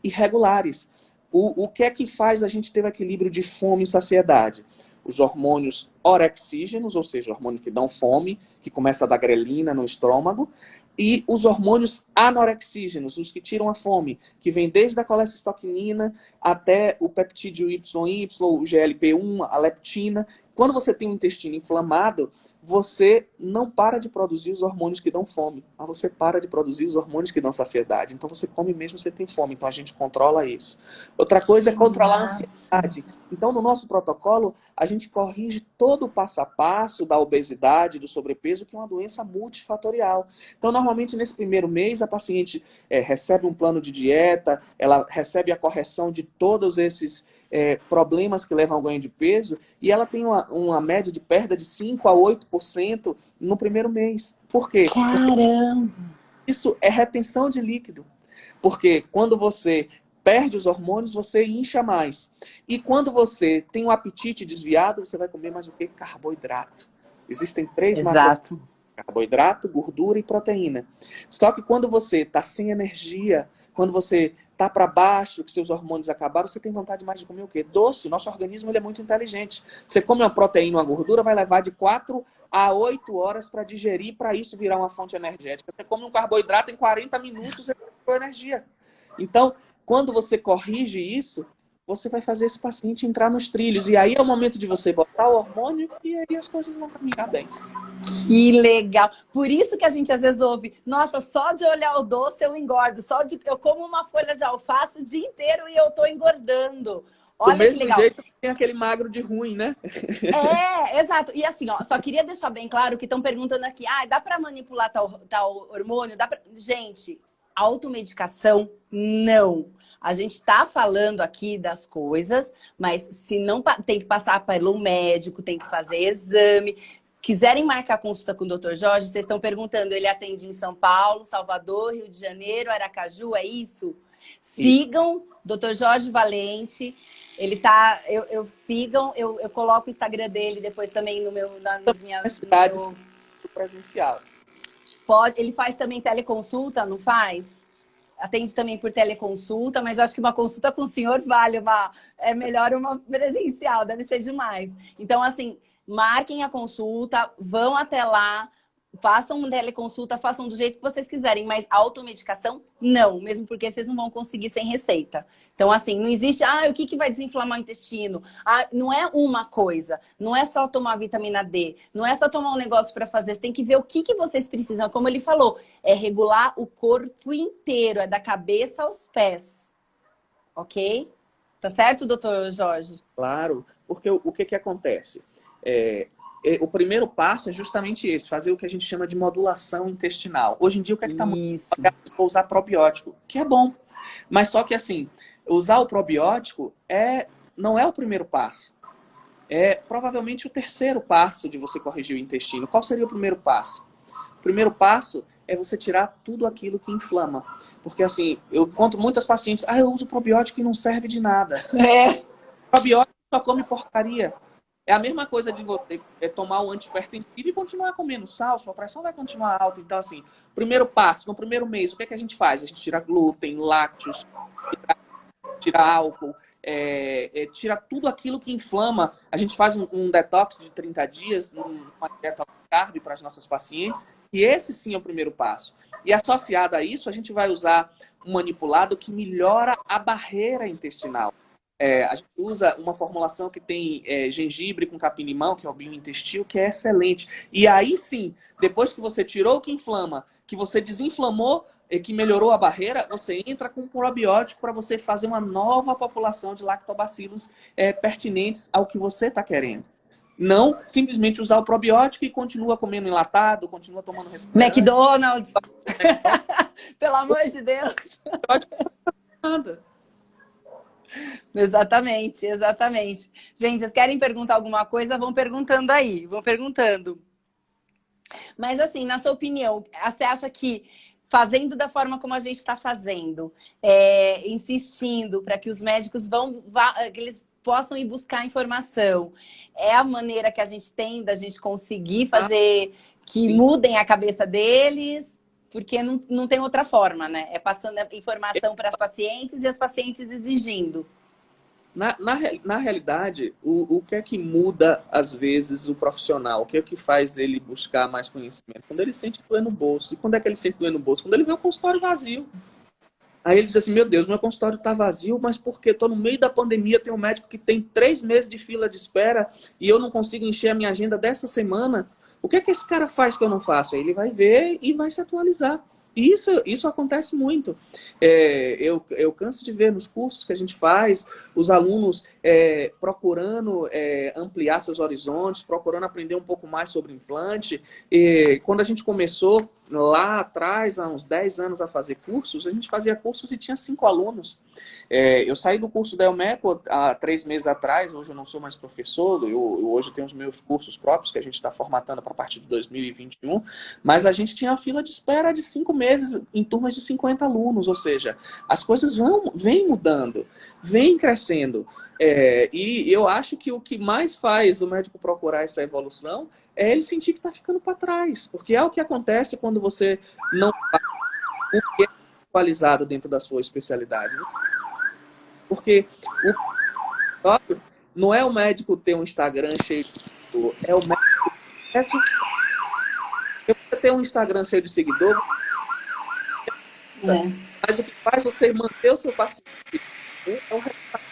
irregulares. O que é que faz a gente ter o equilíbrio de fome e saciedade? Os hormônios orexígenos, ou seja, hormônios que dão fome, que começa a dar grelina no estômago, e os hormônios anorexígenos, os que tiram a fome, que vem desde a colecistoquinina até o peptídeo YY, o GLP-1, a leptina. Quando você tem um intestino inflamado, você não para de produzir os hormônios que dão fome, mas você para de produzir os hormônios que dão saciedade. Então você come mesmo você tem fome, então a gente controla isso. Outra coisa é controlar a ansiedade. Então no nosso protocolo, a gente corrige todo o passo a passo da obesidade, do sobrepeso, que é uma doença multifatorial. Então normalmente nesse primeiro mês, a paciente recebe um plano de dieta, ela recebe a correção de todos esses problemas que levam ao ganho de peso, e ela tem uma média de perda de 5 a 8% no primeiro mês. Por quê? Caramba! Isso é retenção de líquido. Porque quando você perde os hormônios, você incha mais. E quando você tem um apetite desviado, você vai comer mais o quê? Carboidrato. Existem 3 Exato. Carboidrato, gordura e proteína. Só que quando você está sem energia, quando você está para baixo, que seus hormônios acabaram, você tem vontade mais de comer o quê? Doce. Nosso organismo ele é muito inteligente. Você come uma proteína, uma gordura, vai levar de 4 a 8 horas para digerir, para isso virar uma fonte energética. Você come um carboidrato, em 40 minutos você tem energia. Então, quando você corrige isso, você vai fazer esse paciente entrar nos trilhos. E aí é o momento de você botar o hormônio e aí as coisas vão caminhar bem. Que legal! Por isso que a gente às vezes ouve, nossa, só de olhar o doce eu engordo, eu como uma folha de alface o dia inteiro e eu tô engordando. Olha do mesmo que legal. jeito que tem aquele magro de ruim, né? Exato. E assim, ó, só queria deixar bem claro que estão perguntando aqui, dá para manipular tal hormônio? Gente, automedicação, não. A gente está falando aqui das coisas, mas se não tem que passar pelo médico, tem que fazer exame. Quiserem marcar consulta com o Dr. Jorge, vocês estão perguntando, ele atende em São Paulo, Salvador, Rio de Janeiro, Aracaju, é isso? Sigam Dr. Jorge Valente. Ele tá. Sigam, eu coloco o Instagram dele depois também nas minhas cidades do presencial. Ele faz também teleconsulta, não faz? Atende também por teleconsulta, mas eu acho que uma consulta com o senhor é melhor uma presencial, deve ser demais. Então, assim, marquem a consulta, vão até lá, façam uma teleconsulta, façam do jeito que vocês quiserem, mas automedicação, não, mesmo porque vocês não vão conseguir sem receita. Então, assim, não existe, o que vai desinflamar o intestino? Não é uma coisa, não é só tomar vitamina D, não é só tomar um negócio para fazer, você tem que ver o que vocês precisam. Como ele falou, é regular o corpo inteiro, é da cabeça aos pés, ok? Tá certo, doutor Jorge? Claro, porque o que acontece? O primeiro passo é justamente esse, fazer o que a gente chama de modulação intestinal. Hoje em dia, o que é que está muito usar probiótico, que é bom. Mas só que assim, usar o probiótico não é o primeiro passo. É provavelmente o terceiro passo de você corrigir o intestino. Qual seria o primeiro passo? O primeiro passo é você tirar tudo aquilo que inflama. Porque assim, eu encontro muitas pacientes, eu uso probiótico e não serve de nada. Probiótico só come porcaria. É a mesma coisa de você tomar o antihipertensivo e continuar comendo sal, sua pressão vai continuar alta. Então, assim, primeiro passo, no primeiro mês, o que é que a gente faz? A gente tira glúten, lácteos, tira álcool, tira tudo aquilo que inflama. A gente faz um detox de 30 dias, uma dieta carb para as nossas pacientes, e esse sim é o primeiro passo. E associado a isso, a gente vai usar um manipulado que melhora a barreira intestinal. A gente usa uma formulação que tem gengibre com capim-limão, que é o biointestino, que é excelente. E aí sim, depois que você tirou o que inflama, que você desinflamou, que melhorou a barreira, você entra com um probiótico para você fazer uma nova população de lactobacilos pertinentes ao que você está querendo. Não simplesmente usar o probiótico e continua comendo enlatado, continua tomando refrigerante. McDonald's! Pelo amor de Deus! Nada. Exatamente, exatamente. Gente, vocês querem perguntar alguma coisa? Vão perguntando aí, vão perguntando. Mas assim, na sua opinião, você acha que fazendo da forma como a gente está fazendo, insistindo para que os médicos que eles possam ir buscar informação, é a maneira que a gente tem da gente conseguir fazer que mudem a cabeça deles? Porque não tem outra forma, né? É passando a informação para as pacientes e as pacientes exigindo. Na realidade, o que é que muda, às vezes, o profissional? O que é que faz ele buscar mais conhecimento? Quando ele sente doer no bolso. E quando é que ele sente doer no bolso? Quando ele vê o consultório vazio. Aí ele diz assim, meu Deus, meu consultório está vazio, mas por quê? Estou no meio da pandemia, tem um médico que tem 3 meses de fila de espera e eu não consigo encher a minha agenda dessa semana. O que é que esse cara faz que eu não faço? Aí ele vai ver e vai se atualizar. E isso acontece muito. Eu canso de ver nos cursos que a gente faz, os alunos procurando ampliar seus horizontes, procurando aprender um pouco mais sobre implante. Quando a gente começou lá atrás, há uns 10 anos, a fazer cursos, a gente fazia cursos e tinha 5 alunos. Eu saí do curso da Elmeco há 3 meses atrás, hoje eu não sou mais professor, hoje eu tenho os meus cursos próprios que a gente está formatando para a partir de 2021, mas a gente tinha uma fila de espera de 5 meses em turmas de 50 alunos, ou seja, as coisas vêm mudando, vêm crescendo. E eu acho que o que mais faz o médico procurar essa evolução é ele sentir que está ficando para trás, porque é o que acontece quando você não está atualizado dentro da sua especialidade. Porque não é o médico ter um Instagram cheio de seguidor, é o médico ter um Instagram cheio de seguidor, mas o que faz você manter o seu paciente é o resultado.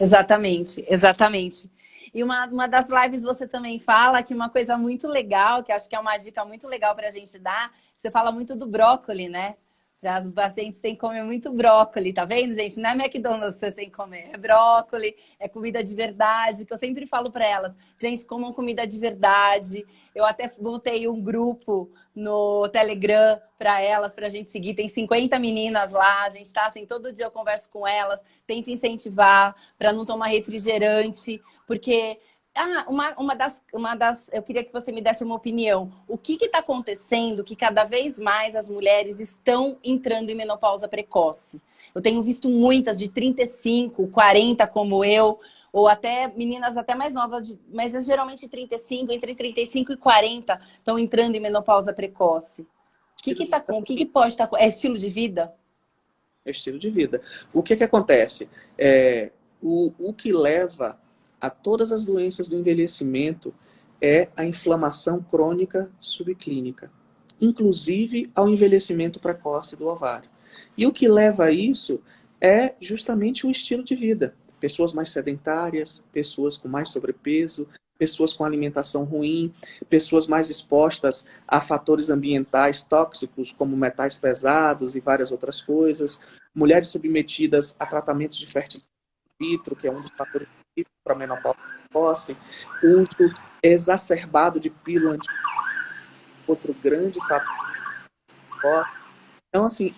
Exatamente, exatamente. E uma das lives você também fala que uma coisa muito legal, que acho que é uma dica muito legal para a gente dar, você fala muito do brócolis, né? Para os pacientes têm que comer muito brócolis, tá vendo, gente? Não é McDonald's que vocês têm que comer, é brócolis, é comida de verdade, que eu sempre falo para elas, gente, comam comida de verdade. Eu até montei um grupo no Telegram para elas, para a gente seguir. Tem 50 meninas lá, a gente tá assim, todo dia eu converso com elas, tento incentivar para não tomar refrigerante, porque eu queria que você me desse uma opinião. O que está acontecendo que cada vez mais as mulheres estão entrando em menopausa precoce? Eu tenho visto muitas de 35, 40 como eu, ou até meninas até mais novas, mas geralmente 35, entre 35 e 40 estão entrando em menopausa precoce. O que pode estar... É estilo de vida? É estilo de vida. O que acontece? O que leva a todas as doenças do envelhecimento é a inflamação crônica subclínica, inclusive ao envelhecimento precoce do ovário. E o que leva a isso é justamente o estilo de vida. Pessoas mais sedentárias, pessoas com mais sobrepeso, pessoas com alimentação ruim, pessoas mais expostas a fatores ambientais tóxicos, como metais pesados e várias outras coisas, mulheres submetidas a tratamentos de fertilidade in vitro, que é um dos fatores para a menopausa precoce, uso exacerbado de pílula outro grande fator. Então, assim,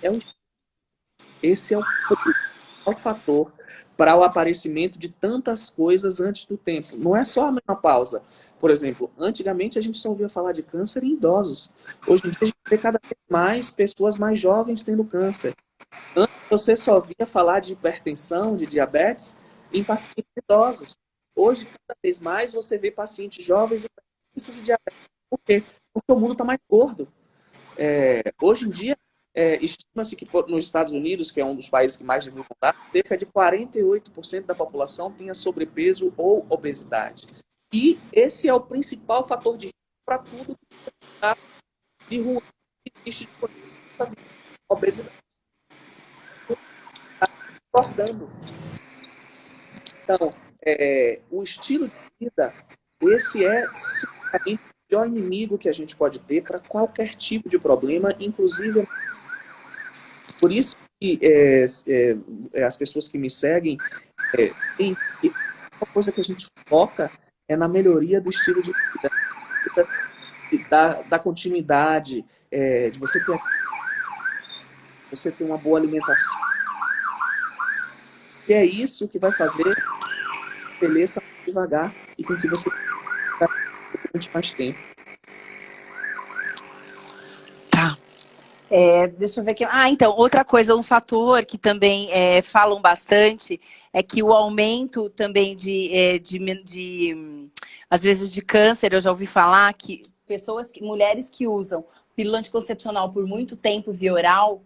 esse é o principal fator para o aparecimento de tantas coisas antes do tempo. Não é só a menopausa. Por exemplo, antigamente a gente só ouvia falar de câncer em idosos. Hoje em dia a gente vê cada vez mais pessoas mais jovens tendo câncer. Antes você só via falar de hipertensão, de diabetes em pacientes idosos. Hoje, cada vez mais, você vê pacientes jovens e pacientes de diabetes. Por quê? Porque o mundo está mais gordo. Hoje em dia, estima-se que nos Estados Unidos, que é um dos países que mais divulgam dados, cerca de 48% da população tenha sobrepeso ou obesidade. E esse é o principal fator de risco para tudo que está de rua, de obesidade. Está engordando. Então, o estilo de vida, esse é simplesmente o pior inimigo que a gente pode ter para qualquer tipo de problema, inclusive. Por isso que as pessoas que me seguem, uma coisa que a gente foca é na melhoria do estilo de vida, da continuidade, de você ter uma boa alimentação. E é isso que vai fazer a beleza devagar e com que você durante mais tempo. Tá. Deixa eu ver aqui. Então, outra coisa, um fator que também falam bastante é que o aumento também às vezes, de câncer, eu já ouvi falar que mulheres que usam pílula anticoncepcional por muito tempo via oral,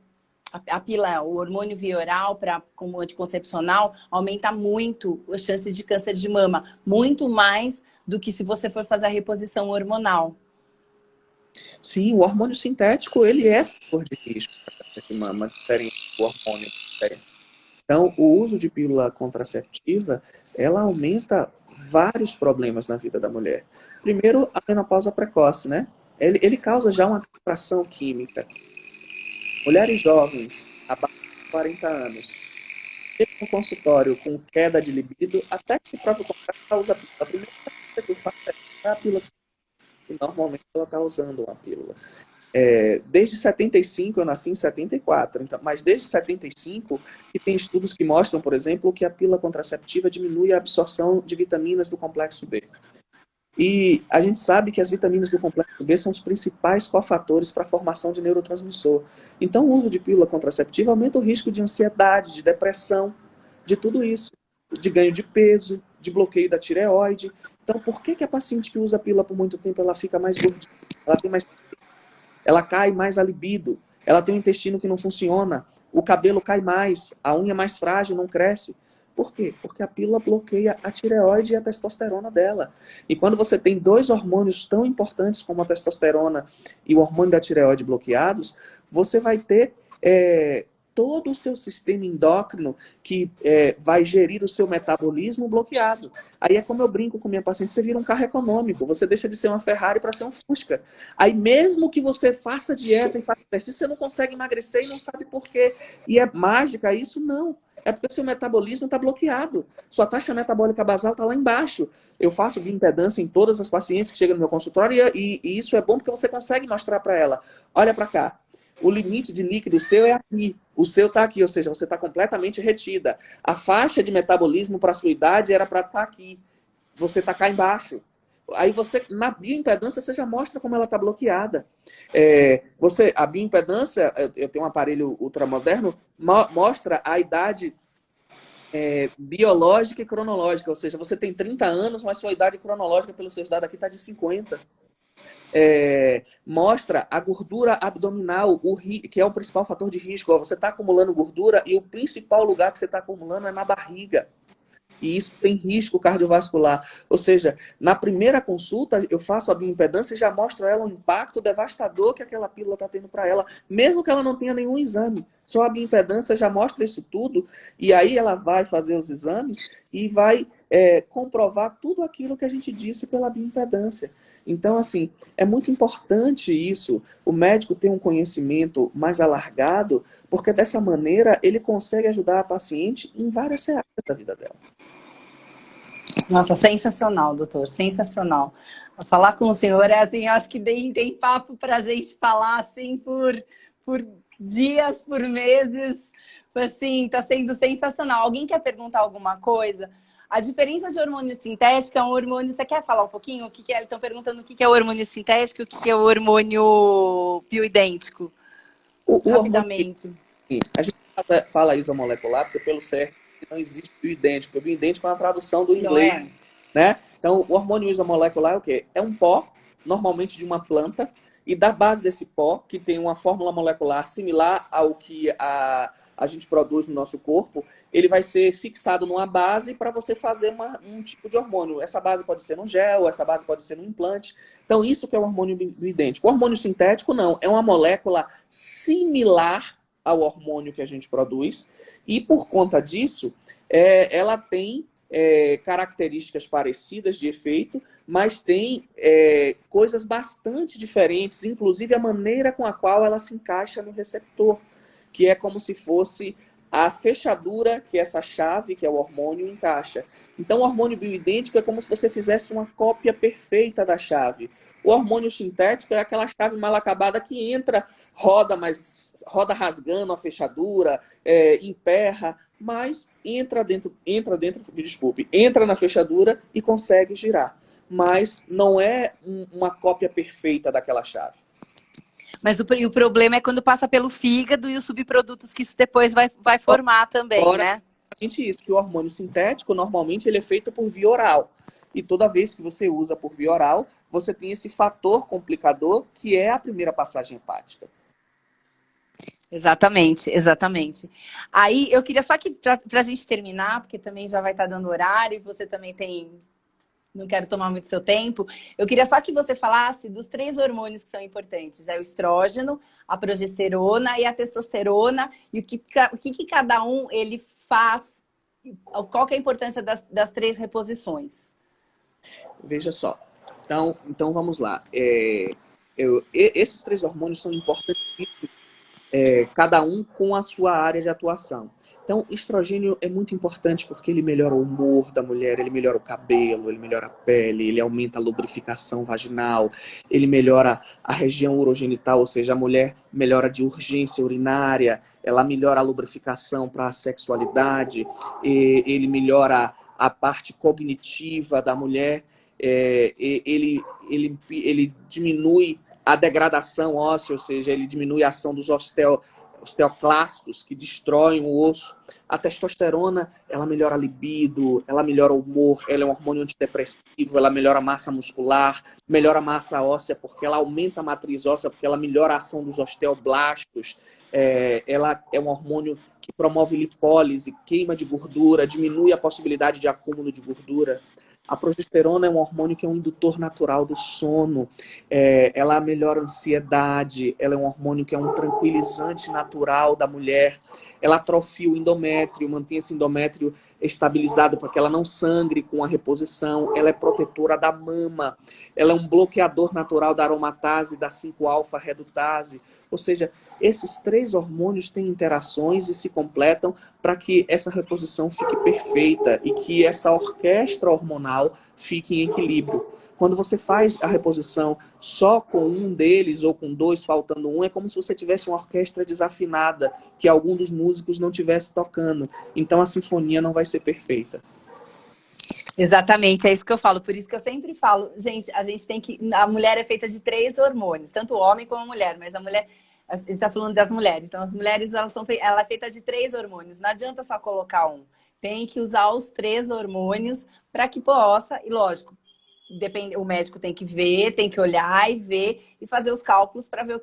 o hormônio via oral como anticoncepcional, aumenta muito a chance de câncer de mama, muito mais do que se você for fazer a reposição hormonal. Sim, o hormônio sintético, ele é fator de risco para câncer de mama, diferente do hormônio sintético. Então, o uso de pílula contraceptiva, ela aumenta vários problemas na vida da mulher. Primeiro, a menopausa precoce, né? Ele causa já uma castração química. Mulheres jovens, abaixo de 40 anos, no consultório com queda de libido, até que o próprio contrato usa a pílula. A primeira coisa que eu faço é a pílula. E normalmente ela está usando uma pílula. Desde 75, eu nasci em 74, então, mas desde 75 que tem estudos que mostram, por exemplo, que a pílula contraceptiva diminui a absorção de vitaminas do complexo B. E a gente sabe que as vitaminas do complexo B são os principais cofatores para a formação de neurotransmissor. Então, o uso de pílula contraceptiva aumenta o risco de ansiedade, de depressão, de tudo isso, de ganho de peso, de bloqueio da tireoide. Então, por que a paciente que usa a pílula por muito tempo ela fica mais gordinha? Ela cai mais a libido, ela tem um intestino que não funciona, o cabelo cai mais, a unha é mais frágil, não cresce. Por quê? Porque a pílula bloqueia a tireoide e a testosterona dela. E quando você tem dois hormônios tão importantes como a testosterona e o hormônio da tireoide bloqueados, você vai ter todo o seu sistema endócrino que vai gerir o seu metabolismo bloqueado. Aí é como eu brinco com minha paciente, você vira um carro econômico, você deixa de ser uma Ferrari para ser um Fusca. Aí mesmo que você faça dieta e faça exercício, você não consegue emagrecer e não sabe por quê. E é mágica isso? Não. É porque o seu metabolismo está bloqueado. Sua taxa metabólica basal está lá embaixo. Eu faço bioimpedância em todas as pacientes que chegam no meu consultório e isso é bom porque você consegue mostrar para ela. Olha para cá. O limite de líquido seu é aqui. O seu está aqui, ou seja, você está completamente retida. A faixa de metabolismo para a sua idade era para estar aqui. Você está cá embaixo. Aí você, na bioimpedância, você já mostra como ela está bloqueada. A bioimpedância, eu tenho um aparelho ultramoderno, mostra a idade biológica e cronológica. Ou seja, você tem 30 anos, mas sua idade cronológica, pelos seus dados aqui, está de 50. Mostra a gordura abdominal, que é o principal fator de risco. Você está acumulando gordura e o principal lugar que você está acumulando é na barriga. E isso tem risco cardiovascular. Ou seja, na primeira consulta, eu faço a bioimpedância e já mostro a ela o impacto devastador que aquela pílula está tendo para ela, mesmo que ela não tenha nenhum exame. Só a bioimpedância já mostra isso tudo, e aí ela vai fazer os exames e vai comprovar tudo aquilo que a gente disse pela bioimpedância. Então, assim, é muito importante isso, o médico ter um conhecimento mais alargado, porque dessa maneira ele consegue ajudar a paciente em várias áreas da vida dela. Nossa, sensacional, doutor, sensacional. Falar com o senhor é assim, acho que tem papo para a gente falar assim por dias, por meses. Assim, tá sendo sensacional. Alguém quer perguntar alguma coisa? A diferença de hormônio sintético é um hormônio... Você quer falar um pouquinho? O que é? Estão perguntando o que é o hormônio sintético e o que é o hormônio bioidêntico. Rapidamente. Hormônio, a gente fala isomolecular porque pelo certo não existe bioidêntico. O bioidêntico é uma tradução do inglês. Né? Então, o hormônio isomolecular é o quê? É um pó, normalmente de uma planta, e da base desse pó, que tem uma fórmula molecular similar ao que a gente produz no nosso corpo, ele vai ser fixado numa base para você fazer um tipo de hormônio. Essa base pode ser num gel, essa base pode ser num implante. Então, isso que é o hormônio bioidêntico. O hormônio sintético, não. É uma molécula similar ao hormônio que a gente produz, e por conta disso, ela tem características parecidas de efeito, mas tem coisas bastante diferentes, inclusive a maneira com a qual ela se encaixa no receptor, que é como se fosse a fechadura que essa chave, que é o hormônio, encaixa. Então, o hormônio bioidêntico é como se você fizesse uma cópia perfeita da chave. O hormônio sintético é aquela chave mal acabada que entra, roda rasgando a fechadura, emperra, mas entra na fechadura e consegue girar. Mas não é uma cópia perfeita daquela chave. Mas o problema é quando passa pelo fígado e os subprodutos que isso depois vai formar também, né? Exatamente isso, que o hormônio sintético, normalmente, ele é feito por via oral. E toda vez que você usa por via oral, você tem esse fator complicador, que é a primeira passagem hepática. Exatamente, exatamente. Aí, eu queria só que, para a gente terminar, porque também já vai estar dando horário, e você também tem... Não quero tomar muito seu tempo. Eu queria só que você falasse dos 3 hormônios que são importantes. É o estrógeno, a progesterona e a testosterona. E o que cada um ele faz. Qual que é a importância das 3 reposições? Veja só. Então vamos lá. Esses 3 hormônios são importantes, cada um com a sua área de atuação. Então, estrogênio é muito importante porque ele melhora o humor da mulher, ele melhora o cabelo, ele melhora a pele, ele aumenta a lubrificação vaginal, ele melhora a região urogenital, ou seja, a mulher melhora de urgência urinária, ela melhora a lubrificação para a sexualidade, ele melhora a parte cognitiva da mulher, ele diminui a degradação óssea, ou seja, ele diminui a ação dos osteoclastos que destroem o osso. A testosterona, ela melhora a libido, ela melhora o humor, ela é um hormônio antidepressivo, ela melhora a massa muscular, melhora a massa óssea porque ela aumenta a matriz óssea, porque ela melhora a ação dos osteoblastos. Ela é um hormônio que promove lipólise, queima de gordura, diminui a possibilidade de acúmulo de gordura. A progesterona é um hormônio que é um indutor natural do sono, ela melhora a ansiedade, ela é um hormônio que é um tranquilizante natural da mulher, ela atrofia o endométrio, mantém esse endométrio estabilizado para que ela não sangre com a reposição, ela é protetora da mama, ela é um bloqueador natural da aromatase, da 5-alfa-redutase, ou seja, esses 3 hormônios têm interações e se completam para que essa reposição fique perfeita e que essa orquestra hormonal fique em equilíbrio. Quando você faz a reposição só com um deles ou com 2, faltando um, é como se você tivesse uma orquestra desafinada, que algum dos músicos não estivesse tocando. Então a sinfonia não vai ser perfeita. Exatamente, é isso que eu falo. Por isso que eu sempre falo, gente, a gente tem que... A mulher é feita de 3 hormônios, tanto o homem como a mulher, mas a mulher... A gente está falando das mulheres. Então, as mulheres, ela é feita de 3 hormônios. Não adianta só colocar um. Tem que usar os 3 hormônios para que possa... E, lógico, o médico tem que ver, tem que olhar e ver e fazer os cálculos para ver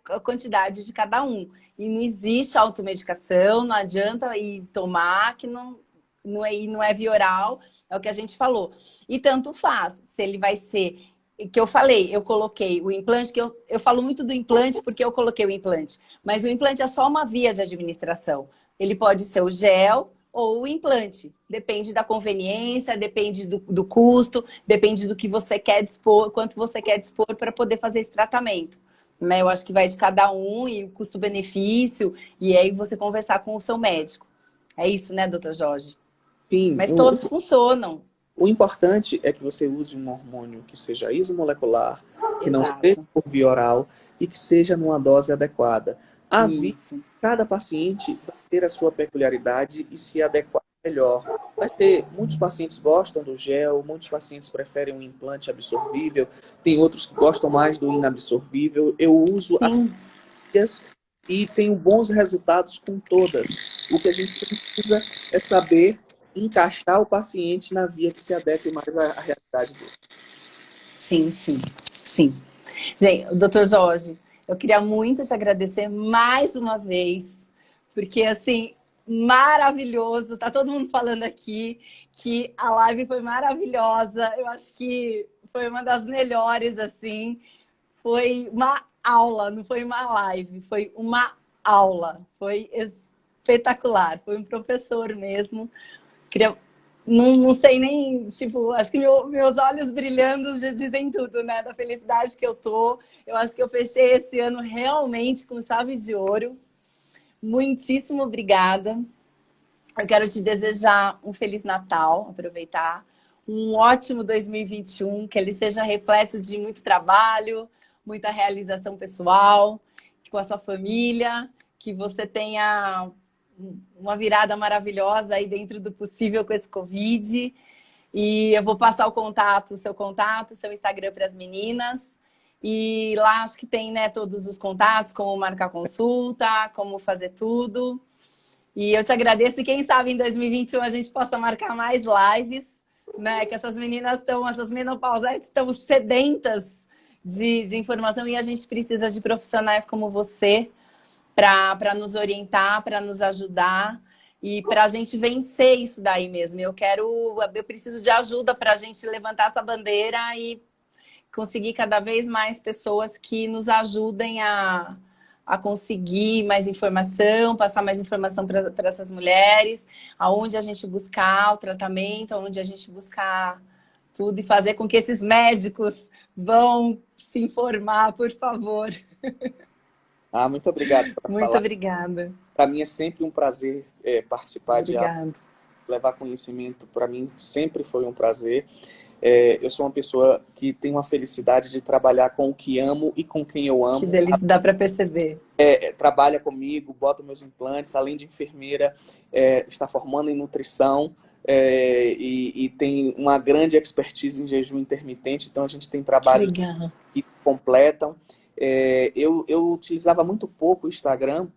a quantidade de cada um. E não existe automedicação, não adianta ir tomar, que não é via oral, é o que a gente falou. E tanto faz, se ele vai ser... Que eu falei, eu coloquei o implante, que eu falo muito do implante porque eu coloquei o implante. Mas o implante é só uma via de administração. Ele pode ser o gel ou o implante. Depende da conveniência, depende do custo, depende do que você quer dispor, quanto você quer dispor para poder fazer esse tratamento. Né? Eu acho que vai de cada um e o custo-benefício, e aí você conversar com o seu médico. É isso, né, doutor Jorge? Sim. Mas todos funcionam. O importante é que você use um hormônio que seja isomolecular, que não seja por via oral e que seja numa dose adequada. Cada paciente vai ter a sua peculiaridade e se adequar melhor. Muitos pacientes gostam do gel, muitos pacientes preferem um implante absorvível, tem outros que gostam mais do inabsorvível. Eu uso as vias e tenho bons resultados com todas. O que a gente precisa é saber encaixar o paciente na via que se adeque mais à realidade dele. Sim. Gente, doutor Jorge, eu queria muito te agradecer mais uma vez, porque, assim, maravilhoso, tá todo mundo falando aqui que a live foi maravilhosa, eu acho que foi uma das melhores, assim, foi uma aula, não foi uma live, foi uma aula, foi espetacular, foi um professor mesmo. Não sei nem, tipo, acho que meus olhos brilhando já dizem tudo, né? Da felicidade que eu tô. Eu acho que eu fechei esse ano realmente com chave de ouro. Muitíssimo obrigada. Eu quero te desejar um Feliz Natal, aproveitar. Um ótimo 2021, que ele seja repleto de muito trabalho, muita realização pessoal, com a sua família, que você tenha uma virada maravilhosa aí dentro do possível com esse Covid. E eu vou passar o seu Instagram para as meninas. E lá acho que tem, né, todos os contatos, como marcar consulta, como fazer tudo. E eu te agradeço. E quem sabe em 2021 a gente possa marcar mais lives, né? Que essas meninas essas menopausantes estão sedentas de informação e a gente precisa de profissionais como você para nos orientar, para nos ajudar e para a gente vencer isso daí mesmo. Eu preciso de ajuda para a gente levantar essa bandeira e conseguir cada vez mais pessoas que nos ajudem a conseguir mais informação, passar mais informação para essas mulheres, aonde a gente buscar o tratamento, aonde a gente buscar tudo e fazer com que esses médicos vão se informar, por favor. Muito obrigado por Muito falar. Obrigada. Para mim é sempre um prazer participar Obrigada. de levar conhecimento. Para mim sempre foi um prazer. Eu sou uma pessoa que tem uma felicidade de trabalhar com o que amo e com quem eu amo. Que delícia, dá para perceber. Trabalha comigo, bota meus implantes, além de enfermeira, está formando em nutrição e tem uma grande expertise em jejum intermitente. Então a gente tem trabalhos que completam. Eu utilizava muito pouco o Instagram.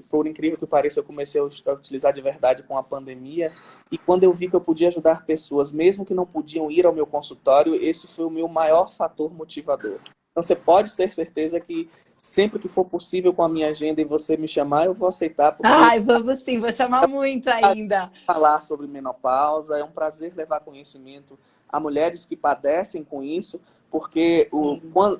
Por incrível que pareça, eu comecei a utilizar de verdade com a pandemia. E quando eu vi que eu podia ajudar pessoas, mesmo que não podiam ir ao meu consultório, esse foi o meu maior fator motivador. Então você pode ter certeza que sempre que for possível com a minha agenda e você me chamar, eu vou aceitar, porque Ai, vamos sim, vou chamar muito ainda. falar sobre menopausa é um prazer levar conhecimento a mulheres que padecem com isso, porque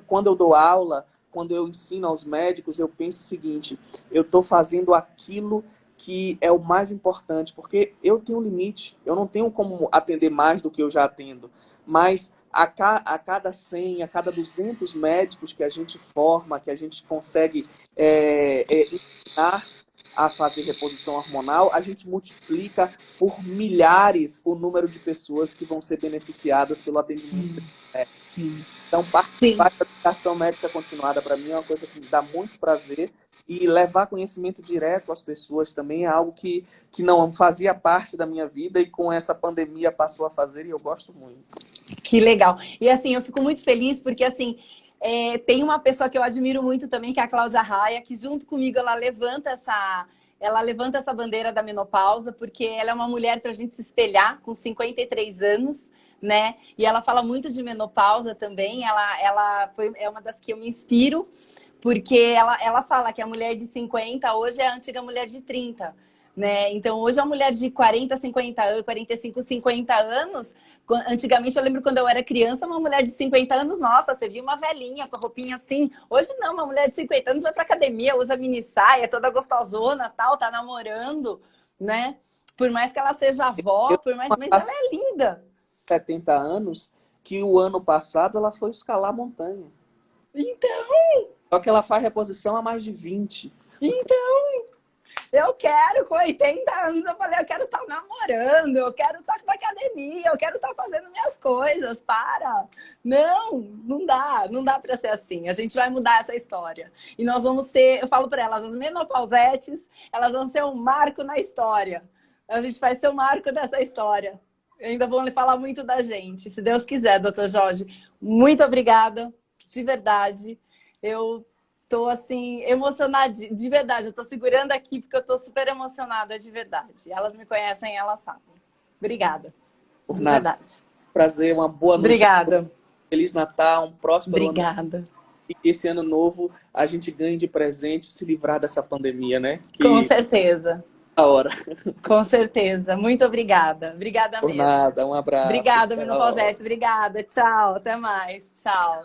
quando eu dou aula, quando eu ensino aos médicos, eu penso o seguinte: eu estou fazendo aquilo que é o mais importante, porque eu tenho um limite, eu não tenho como atender mais do que eu já atendo, mas a cada 100, a cada 200 médicos que a gente forma, que a gente consegue ensinar a fazer reposição hormonal, a gente multiplica por milhares o número de pessoas que vão ser beneficiadas pelo atendimento. Sim. Então, participar da educação médica continuada, para mim, é uma coisa que me dá muito prazer. E levar conhecimento direto às pessoas também é algo que não fazia parte da minha vida e com essa pandemia passou a fazer, e eu gosto muito. Que legal. E assim, eu fico muito feliz porque assim, tem uma pessoa que eu admiro muito também, que é a Cláudia Raia, que junto comigo ela levanta essa bandeira da menopausa, porque ela é uma mulher para a gente se espelhar, com 53 anos, né? E ela fala muito de menopausa também, é uma das que eu me inspiro, porque ela fala que a mulher de 50 hoje é a antiga mulher de 30. Né? Então, hoje a mulher de 40, 50 anos, 45, 50 anos, antigamente eu lembro quando eu era criança, uma mulher de 50 anos, nossa, você via uma velhinha com a roupinha assim. Hoje não, uma mulher de 50 anos vai pra academia, usa mini saia, toda gostosona, tal, tá namorando, né? Por mais que ela seja avó, mas ela é linda. 70 anos, que o ano passado ela foi escalar a montanha. Então... Só que ela faz reposição há mais de 20. Então... Eu quero, com 80 anos, eu falei, eu quero estar namorando, eu quero estar na academia, eu quero estar fazendo minhas coisas, para. Não dá para ser assim. A gente vai mudar essa história. E nós vamos ser, eu falo para elas, as menopausetes, elas vão ser um marco na história. A gente vai ser um marco dessa história. Ainda vão falar muito da gente, se Deus quiser, doutor Jorge. Muito obrigada, de verdade. Eu tô assim, emocionada, de verdade. Eu tô segurando aqui porque eu tô super emocionada, de verdade. Elas me conhecem, elas sabem. Obrigada. Por de nada. Verdade. Prazer, uma boa noite. Obrigada. Feliz Natal, um próspero Obrigada. ano. E que esse ano novo a gente ganhe de presente se livrar dessa pandemia, né? Com certeza. A hora. Com certeza. Muito obrigada. Obrigada Por mesmo. nada, um abraço. Obrigada, Menopausetes. Obrigada. Tchau. Até mais. Tchau.